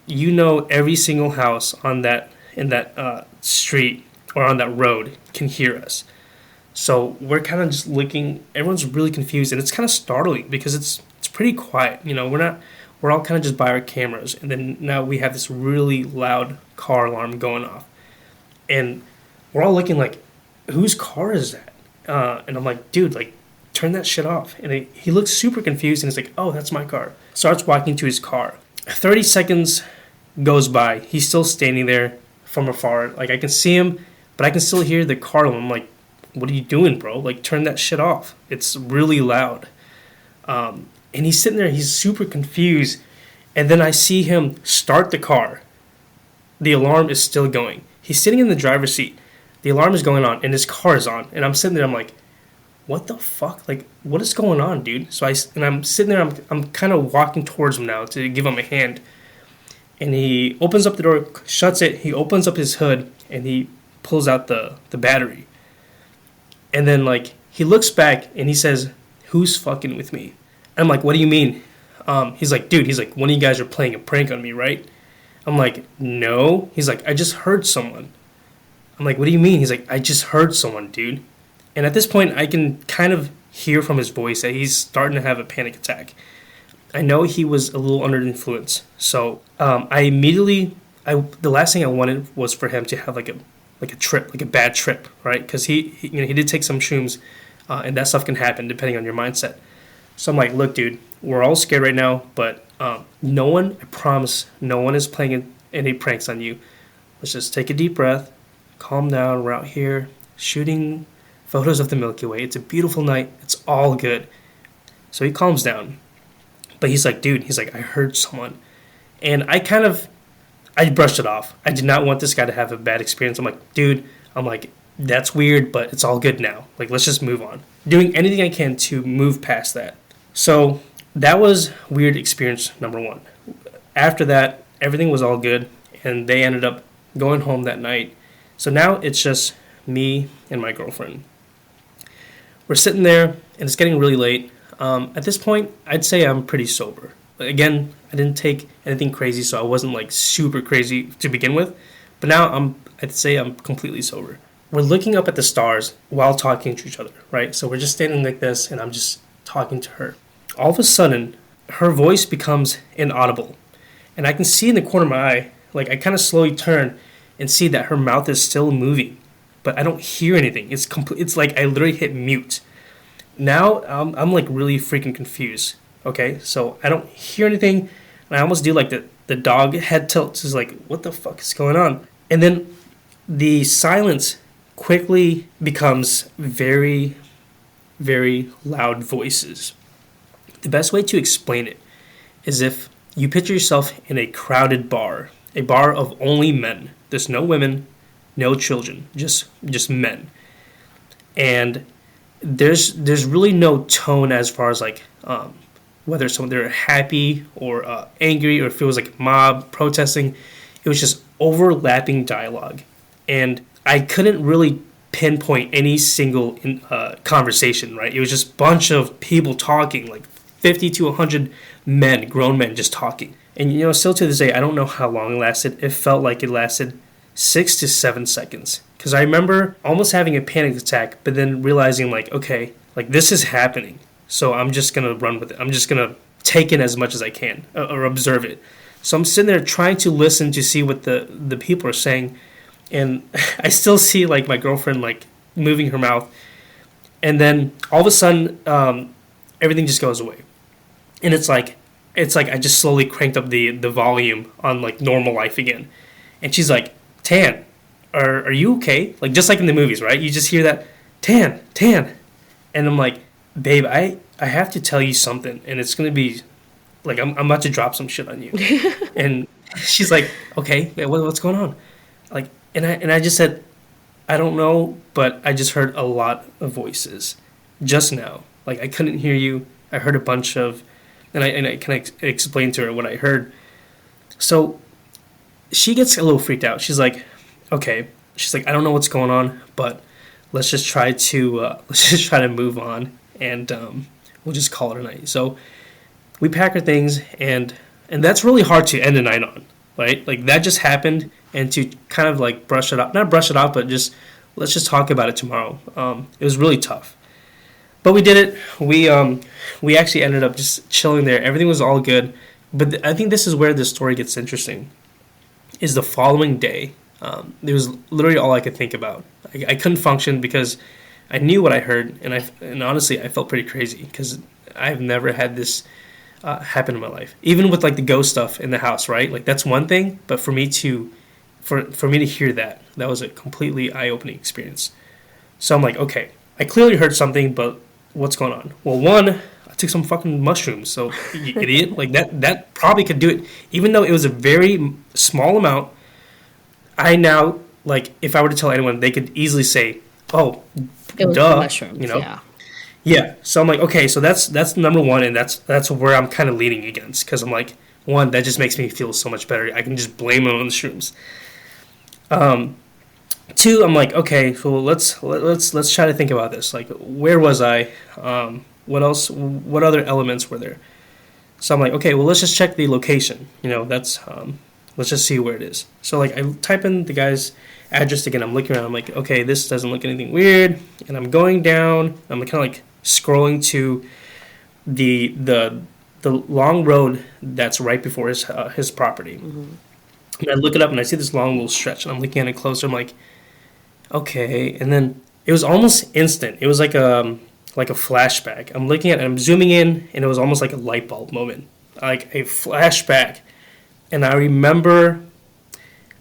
every single house in that street or on that road can hear us. So we're kind of just looking. Everyone's really confused, and it's kind of startling because it's pretty quiet. We're all kind of just by our cameras, and then now we have this really loud car alarm going off, and we're all looking like, whose car is that? And I'm like, dude, like, turn that shit off. And he looks super confused, and he's like, oh, that's my car. Starts walking to his car. 30 seconds goes by. He's still standing there from afar. Like, I can see him, but I can still hear the car alarm. I'm like, what are you doing, bro? Like, turn that shit off. It's really loud. And he's sitting there, he's super confused. And then I see him start the car. The alarm is still going. He's sitting in the driver's seat. The alarm is going on, and his car is on. And I'm sitting there, I'm like, what the fuck? Like, what is going on, dude? So I'm sitting there, I'm kind of walking towards him now to give him a hand. And he opens up the door, shuts it, he opens up his hood, and he pulls out the battery. And then, like, he looks back, and he says, who's fucking with me? I'm like, what do you mean? He's like, dude, one of you guys are playing a prank on me, right? I'm like, no. He's like, I just heard someone. I'm like, what do you mean? He's like, I just heard someone, dude. And at this point, I can kind of hear from his voice that he's starting to have a panic attack. I know he was a little under influence, so I immediately, the last thing I wanted was for him to have like a trip, like a bad trip, right? Because he you know, he did take some shrooms, and that stuff can happen depending on your mindset. So I'm like, look, dude, we're all scared right now, but no one, I promise, no one is playing any pranks on you. Let's just take a deep breath, calm down. We're out here shooting photos of the Milky Way. It's a beautiful night. It's all good. So he calms down. But he's like, dude, he's like, I heard someone. And I brushed it off. I did not want this guy to have a bad experience. I'm like, dude, that's weird, but it's all good now. Like, let's just move on. Doing anything I can to move past that. So that was weird experience number one. After that, everything was all good, and they ended up going home that night. So now it's just me and my girlfriend. We're sitting there, and it's getting really late. At this point, I'd say I'm pretty sober. Again, I didn't take anything crazy, so I wasn't like super crazy to begin with. But now I'd say I'm completely sober. We're looking up at the stars while talking to each other, right? So we're just standing like this, and I'm just talking to her. All of a sudden, her voice becomes inaudible. And I can see in the corner of my eye, like I kind of slowly turn and see that her mouth is still moving. But I don't hear anything. It's like I literally hit mute. Now I'm like really freaking confused. Okay, so I don't hear anything. And I almost do like the dog head tilt. Is like, what the fuck is going on? And then the silence quickly becomes very, very loud voices. The best way to explain it is if you picture yourself in a crowded bar, a bar of only men. There's no women, no children, just men. And there's really no tone as far as like whether they're happy or angry, or if it was like a mob protesting. It was just overlapping dialogue, and I couldn't really pinpoint any single conversation. Right, it was just a bunch of people talking, like 50 to 100 men, grown men, just talking. And you know, still to this day, I don't know how long it lasted. It felt like it lasted 6 to 7 seconds. Because I remember almost having a panic attack, but then realizing like, okay, like this is happening. So I'm just going to run with it. I'm just going to take in as much as I can or observe it. So I'm sitting there trying to listen to see what the people are saying. And I still see like my girlfriend like moving her mouth. And then all of a sudden, everything just goes away. And it's like I just slowly cranked up the volume on like normal life again. And she's like, Tan, are you okay? Like just like in the movies, right? You just hear that, Tan. And I'm like, babe, I have to tell you something. And it's going to be like, I'm about to drop some shit on you. And she's like, okay, what's going on? Like, and I just said, I don't know, but I just heard a lot of voices just now. Like I couldn't hear you. I heard a bunch of, and I kind of explained to her what I heard. So she gets a little freaked out. She's like, okay. She's like, I don't know what's going on, but let's just try to move on, and we'll just call it a night. So we pack our things, and that's really hard to end a night on, right? Like that just happened, and to kind of like brush it off, not brush it off, but just let's just talk about it tomorrow. It was really tough, but we did it. We actually ended up just chilling there. Everything was all good, but I think this is where the story gets interesting. Is the following day. It was literally all I could think about. I couldn't function because I knew what I heard, and honestly, I felt pretty crazy because I've never had this happen in my life. Even with like the ghost stuff in the house, right? Like that's one thing, but for me to hear that was a completely eye-opening experience. So I'm like, okay, I clearly heard something, but what's going on? Well, one, I took some fucking mushrooms, so you idiot. Like that probably could do it, even though it was a very small amount. I now, like, if I were to tell anyone, they could easily say, oh, it was duh, mushrooms, you know? Yeah. So I'm like, okay, so that's number one, and that's where I'm kind of leaning against, because I'm like, one, that just makes me feel so much better. I can just blame it on the shrooms. Two, I'm like, okay, so let's try to think about this. Like, where was I? What else? What other elements were there? So I'm like, okay, well, let's just check the location. You know, that's let's just see where it is. So like, I type in the guy's address again. I'm looking around. I'm like, okay, this doesn't look anything weird. And I'm going down. I'm kind of like scrolling to the long road that's right before his property. And I look it up and I see this long little stretch, and I'm looking at it closer. I'm like, okay. And then it was almost instant. It was like a flashback. I'm looking at it, I'm zooming in, and it was almost like a light bulb moment, like a flashback. And I remember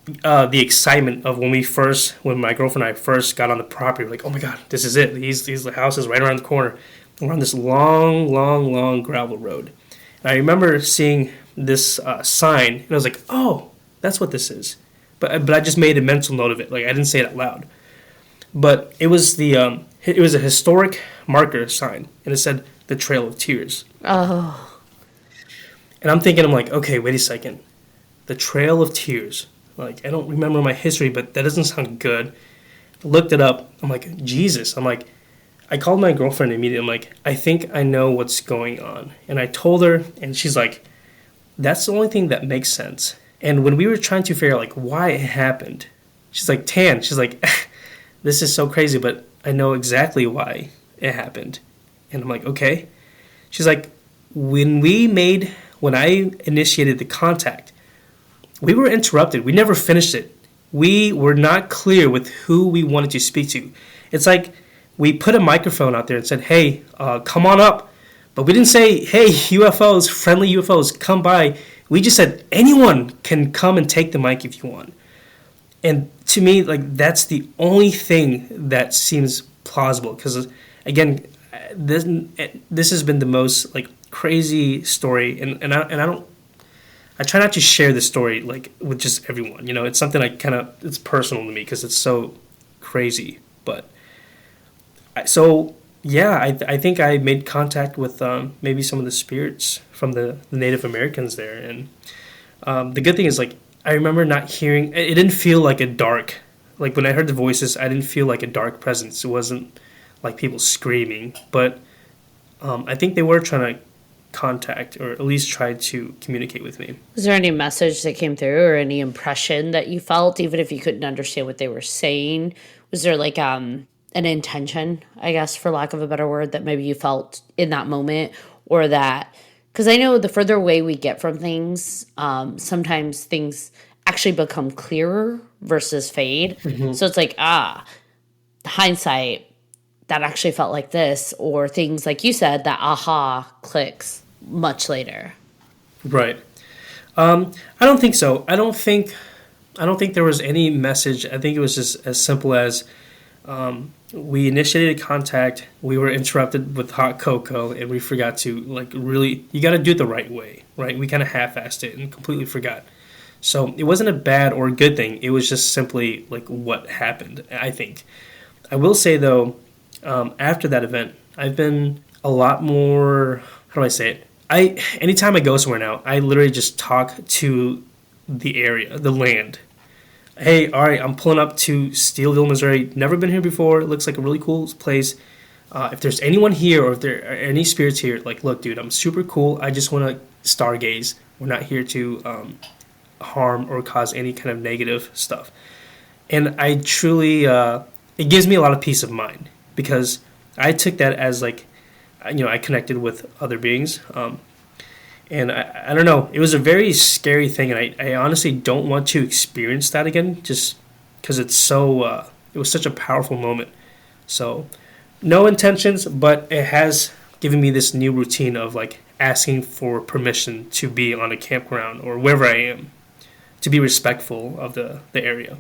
the excitement of when my girlfriend and I first got on the property. We're like, oh my god, this is it. These houses right around the corner. And we're on this long gravel road. And I remember seeing this sign, and I was like, oh, that's what this is. But I just made a mental note of it. Like, I didn't say it out loud. But it was a historic marker sign, and it said the Trail of Tears. Oh. And I'm like, okay, wait a second. The Trail of Tears. Like, I don't remember my history, but that doesn't sound good. I looked it up. I'm like, Jesus. I'm like, I called my girlfriend immediately. I'm like, I think I know what's going on. And I told her, and she's like, that's the only thing that makes sense. And when we were trying to figure out, like, why it happened, she's like, she's like, this is so crazy, but I know exactly why it happened. And I'm like, okay. She's like, when I initiated the contact, we were interrupted. We never finished it. We were not clear with who we wanted to speak to. It's like we put a microphone out there and said, hey, come on up. But we didn't say, hey, UFOs, friendly UFOs, come by. We just said anyone can come and take the mic if you want. And to me, like, that's the only thing that seems plausible. Because, again, this has been the most, like, crazy story. And I try not to share this story, like, with just everyone. You know, it's something it's personal to me because it's so crazy. But, I think I made contact with maybe some of the spirits from the Native Americans there. And the good thing is, like, I remember not hearing, it didn't feel like a dark, like when I heard the voices, I didn't feel like a dark presence. It wasn't like people screaming, but I think they were trying to contact or at least try to communicate with me. Was there any message that came through or any impression that you felt, even if you couldn't understand what they were saying? Was there like an intention, I guess, for lack of a better word, that maybe you felt in that moment, or that, because I know the further away we get from things, sometimes things actually become clearer versus fade. Mm-hmm. So it's like, hindsight, that actually felt like this, or things like you said, that aha clicks much later. Right. I don't think so. I don't think there was any message. I think it was just as simple as we initiated contact. We were interrupted with hot cocoa, and we forgot to, like, really, you got to do it the right way, right? We kind of half-assed it and completely forgot. So it wasn't a bad or a good thing. It was just simply, like, what happened, I think. I will say, though, after that event, I've been a lot more, how do I say it? Anytime I go somewhere now, I literally just talk to the area, the land. Hey, all right, I'm pulling up to Steelville, Missouri. Never been here before. It looks like a really cool place. If there's anyone here or if there are any spirits here, like, look, dude, I'm super cool. I just want to stargaze. We're not here to harm or cause any kind of negative stuff. And I truly, it gives me a lot of peace of mind because I took that as, like, I connected with other beings. And I don't know, it was a very scary thing, and I honestly don't want to experience that again, just because it's so, it was such a powerful moment. So, no intentions, but it has given me this new routine of, like, asking for permission to be on a campground or wherever I am, to be respectful of the area.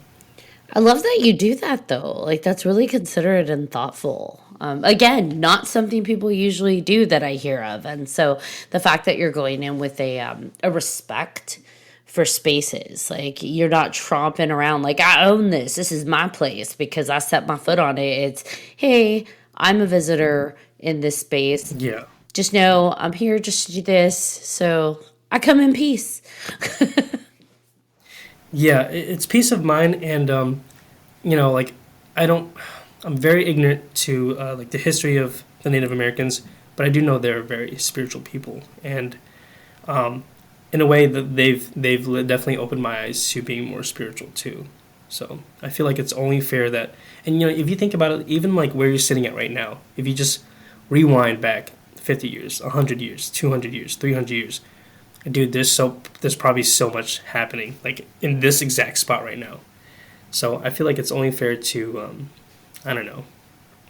I love that you do that, though. Like, that's really considerate and thoughtful. Again, not something people usually do that I hear of. And so the fact that you're going in with a respect for spaces, like, you're not tromping around like, I own this. This is my place because I set my foot on it. It's, hey, I'm a visitor in this space. Yeah. Just know I'm here just to do this. So I come in peace. Yeah, it's peace of mind, and like, I'm very ignorant to like the history of the Native Americans, but I do know they're very spiritual people, and in a way that they've definitely opened my eyes to being more spiritual too. So I feel like it's only fair that, and if you think about it, even like where you're sitting at right now, if you just rewind back 50 years, 100 years, 200 years, 300 years. And dude, there's probably so much happening like in this exact spot right now. So I feel like it's only fair to, I don't know,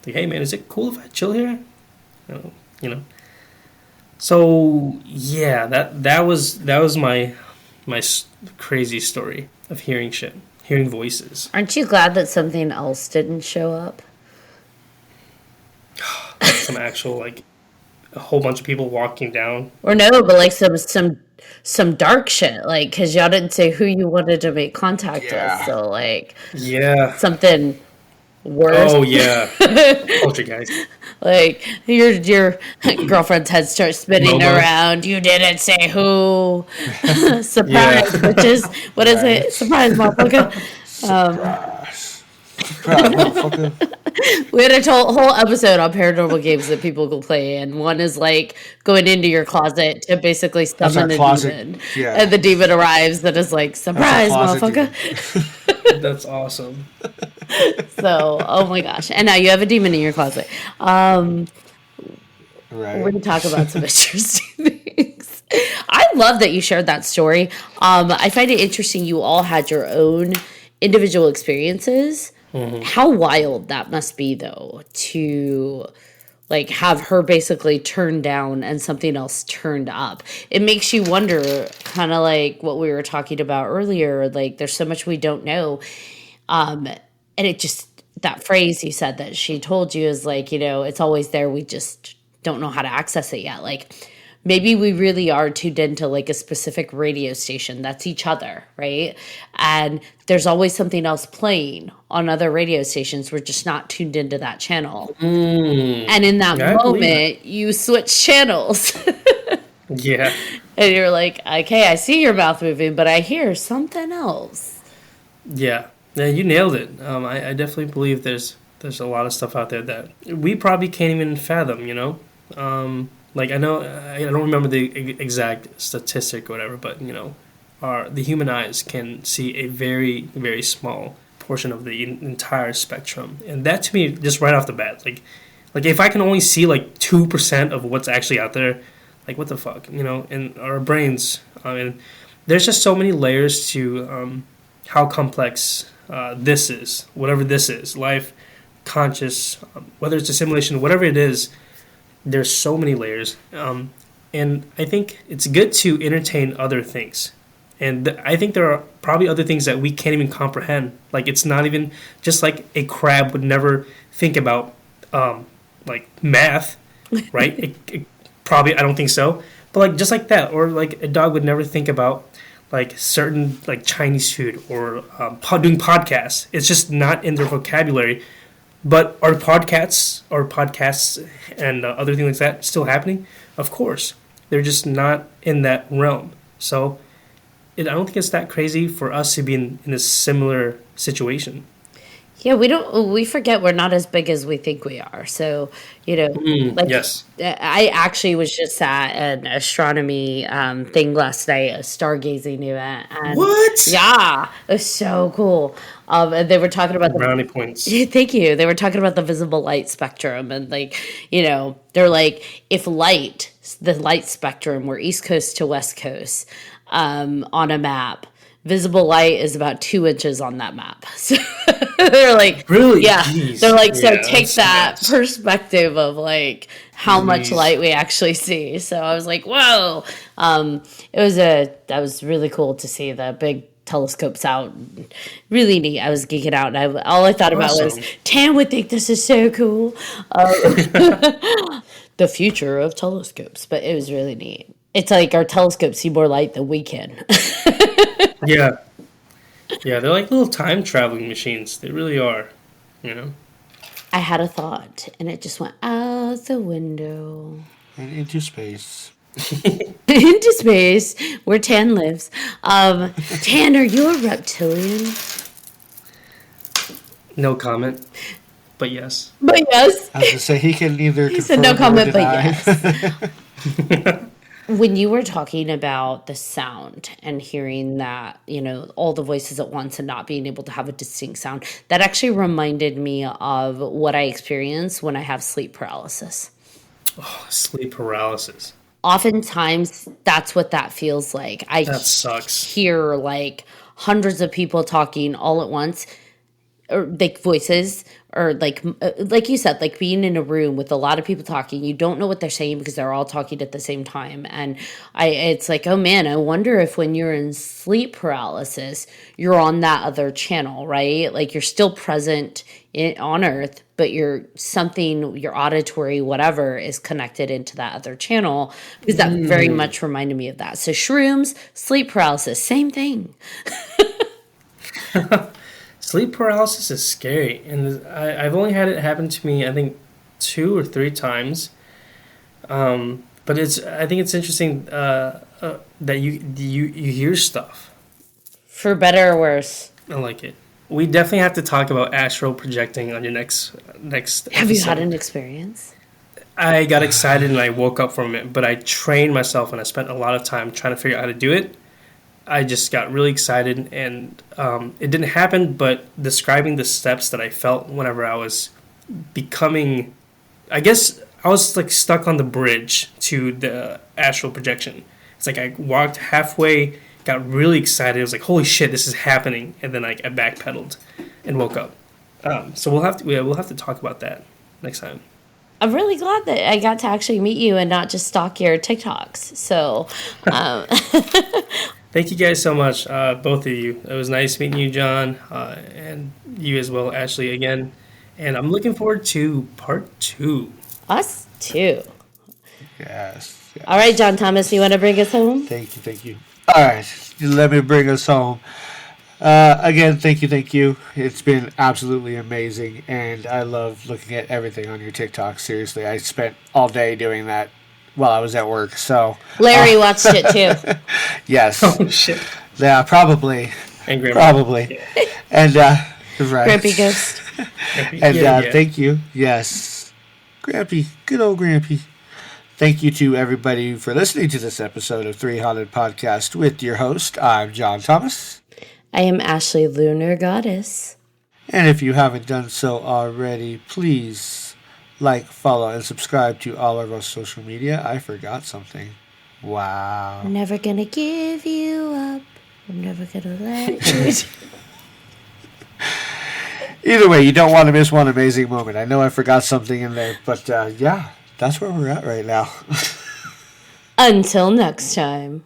like, hey man, is it cool if I chill here? You know. So yeah, that was my crazy story of hearing shit, hearing voices. Aren't you glad that something else didn't show up? Some actual like a whole bunch of people walking down. Or no, but like some dark shit, like because y'all didn't say who you wanted to make contact with, so like something worse. Oh yeah, poltergeist. Like your girlfriend's head starts spinning around. You didn't say who. Surprise, bitches. What is it? Surprise, motherfucker. Surprise, motherfucker. We had a whole episode on paranormal games that people can play, and one is like going into your closet to basically summon a demon. Yeah. And the demon arrives and is like, surprise, motherfucker. That's awesome. So, oh my gosh. And now you have a demon in your closet. Right. We're going to talk about some interesting things. I love that you shared that story. I find it interesting you all had your own individual experiences. Mm-hmm. How wild that must be, though, to like have her basically turned down and something else turned up. It makes you wonder, kind of like what we were talking about earlier, like there's so much we don't know. And it just, that phrase you said that she told you is like, you know, it's always there. We just don't know how to access it yet. Like maybe we really are tuned into like a specific radio station that's each other, right? And there's always something else playing on other radio stations. We're just not tuned into that channel. And in that moment, you switch channels. Yeah. And you're like, okay, I see your mouth moving, but I hear something else. Yeah. Yeah, you nailed it. I definitely believe there's a lot of stuff out there that we probably can't even fathom, you know? Like I know I don't remember the exact statistic or whatever, but you know, the human eyes can see a very, very small portion of the entire spectrum, and that to me, just right off the bat, like if I can only see like 2% of what's actually out there, like what the fuck, you know? And our brains, and there's just so many layers to how complex this is, whatever this is, life, conscious, whether it's a simulation, whatever it is. There's so many layers, and I think it's good to entertain other things. And I think there are probably other things that we can't even comprehend. Like it's not even just like a crab would never think about, like math, right? it probably I don't think so. But like just like that, or like a dog would never think about like certain like Chinese food or doing podcasts. It's just not in their vocabulary. But are podcasts and other things like that still happening? Of course. They're just not in that realm. So I don't think it's that crazy for us to be in a similar situation. Yeah, we forget we're not as big as we think we are. So, you know, like yes. I actually was just at an astronomy thing last night, a stargazing event. And what? Yeah, it was so cool. And they were talking about the brownie points. Thank you. They were talking about the visible light spectrum, and like, you know, they're like, if the light spectrum were East Coast to West Coast on a map, visible light is about 2 inches on that map. So they're like, really? Yeah. Jeez. They're like, so take that perspective of like how much light we actually see. So I was like, whoa. That was really cool to see the big telescopes out. Really neat. I was geeking out, and all I thought about was, Tan would think this is so cool. The future of telescopes. But it was really neat. It's like our telescopes see more light than we can. Yeah. Yeah, they're like little time traveling machines. They really are, you know? I had a thought, and it just went out the window. And into space. Into space, where Tan lives. Tan, are you a reptilian? No comment, but yes. But yes. I was going to say, he can neither He confirm said no comment, or but deny. yes. When you were talking about the sound and hearing that, you know, all the voices at once and not being able to have a distinct sound, that actually reminded me of what I experience when I have sleep paralysis. Sleep paralysis. Oftentimes, that's what that feels like. That sucks. Hear like hundreds of people talking all at once, or like voices, or like you said, like being in a room with a lot of people talking. You don't know what they're saying because they're all talking at the same time. And it's like, oh man, I wonder if when you're in sleep paralysis, you're on that other channel, right? Like you're still present on Earth, but your auditory, whatever, is connected into that other channel, because that very much reminded me of that. So shrooms, sleep paralysis, same thing. Sleep paralysis is scary, and I've only had it happen to me, I think, 2 or 3 times. But I think it's interesting that you hear stuff. For better or worse. I like it. We definitely have to talk about astral projecting on your next Have you episode. had an experience? I got excited and I woke up from it, but I trained myself and I spent a lot of time trying to figure out how to do it. I just got really excited, and it didn't happen, but describing the steps that I felt whenever I was becoming, I guess I was like stuck on the bridge to the astral projection. It's like I walked halfway, got really excited. I was like, holy shit, this is happening. And then I backpedaled and woke up. So we'll have to talk about that next time. I'm really glad that I got to actually meet you and not just stalk your TikToks. So, thank you guys so much, both of you. It was nice meeting you, John, and you as well, Ashley, again. And I'm looking forward to part 2. Us too. Yes. All right, John Thomas, you want to bring us home? Thank you. All right, let me bring us home. Again, thank you. It's been absolutely amazing, and I love looking at everything on your TikTok. Seriously, I spent all day doing that while I was at work. So Larry watched it too. Yes. Oh, shit. Yeah, probably. And Grandma. Probably. Yeah. And right. Grampy Ghost. And thank you. Yes. Grampy. Good old Grampy. Thank you to everybody for listening to this episode of 3Haunted Podcast with your host. I'm John Thomas. I am Ashley Lunar Goddess. And if you haven't done so already, please like, follow, and subscribe to all of our social media. I forgot something. Wow. I'm never gonna give you up. I'm never gonna let you. Either way, you don't want to miss one amazing moment. I know I forgot something in there, but yeah, that's where we're at right now. Until next time.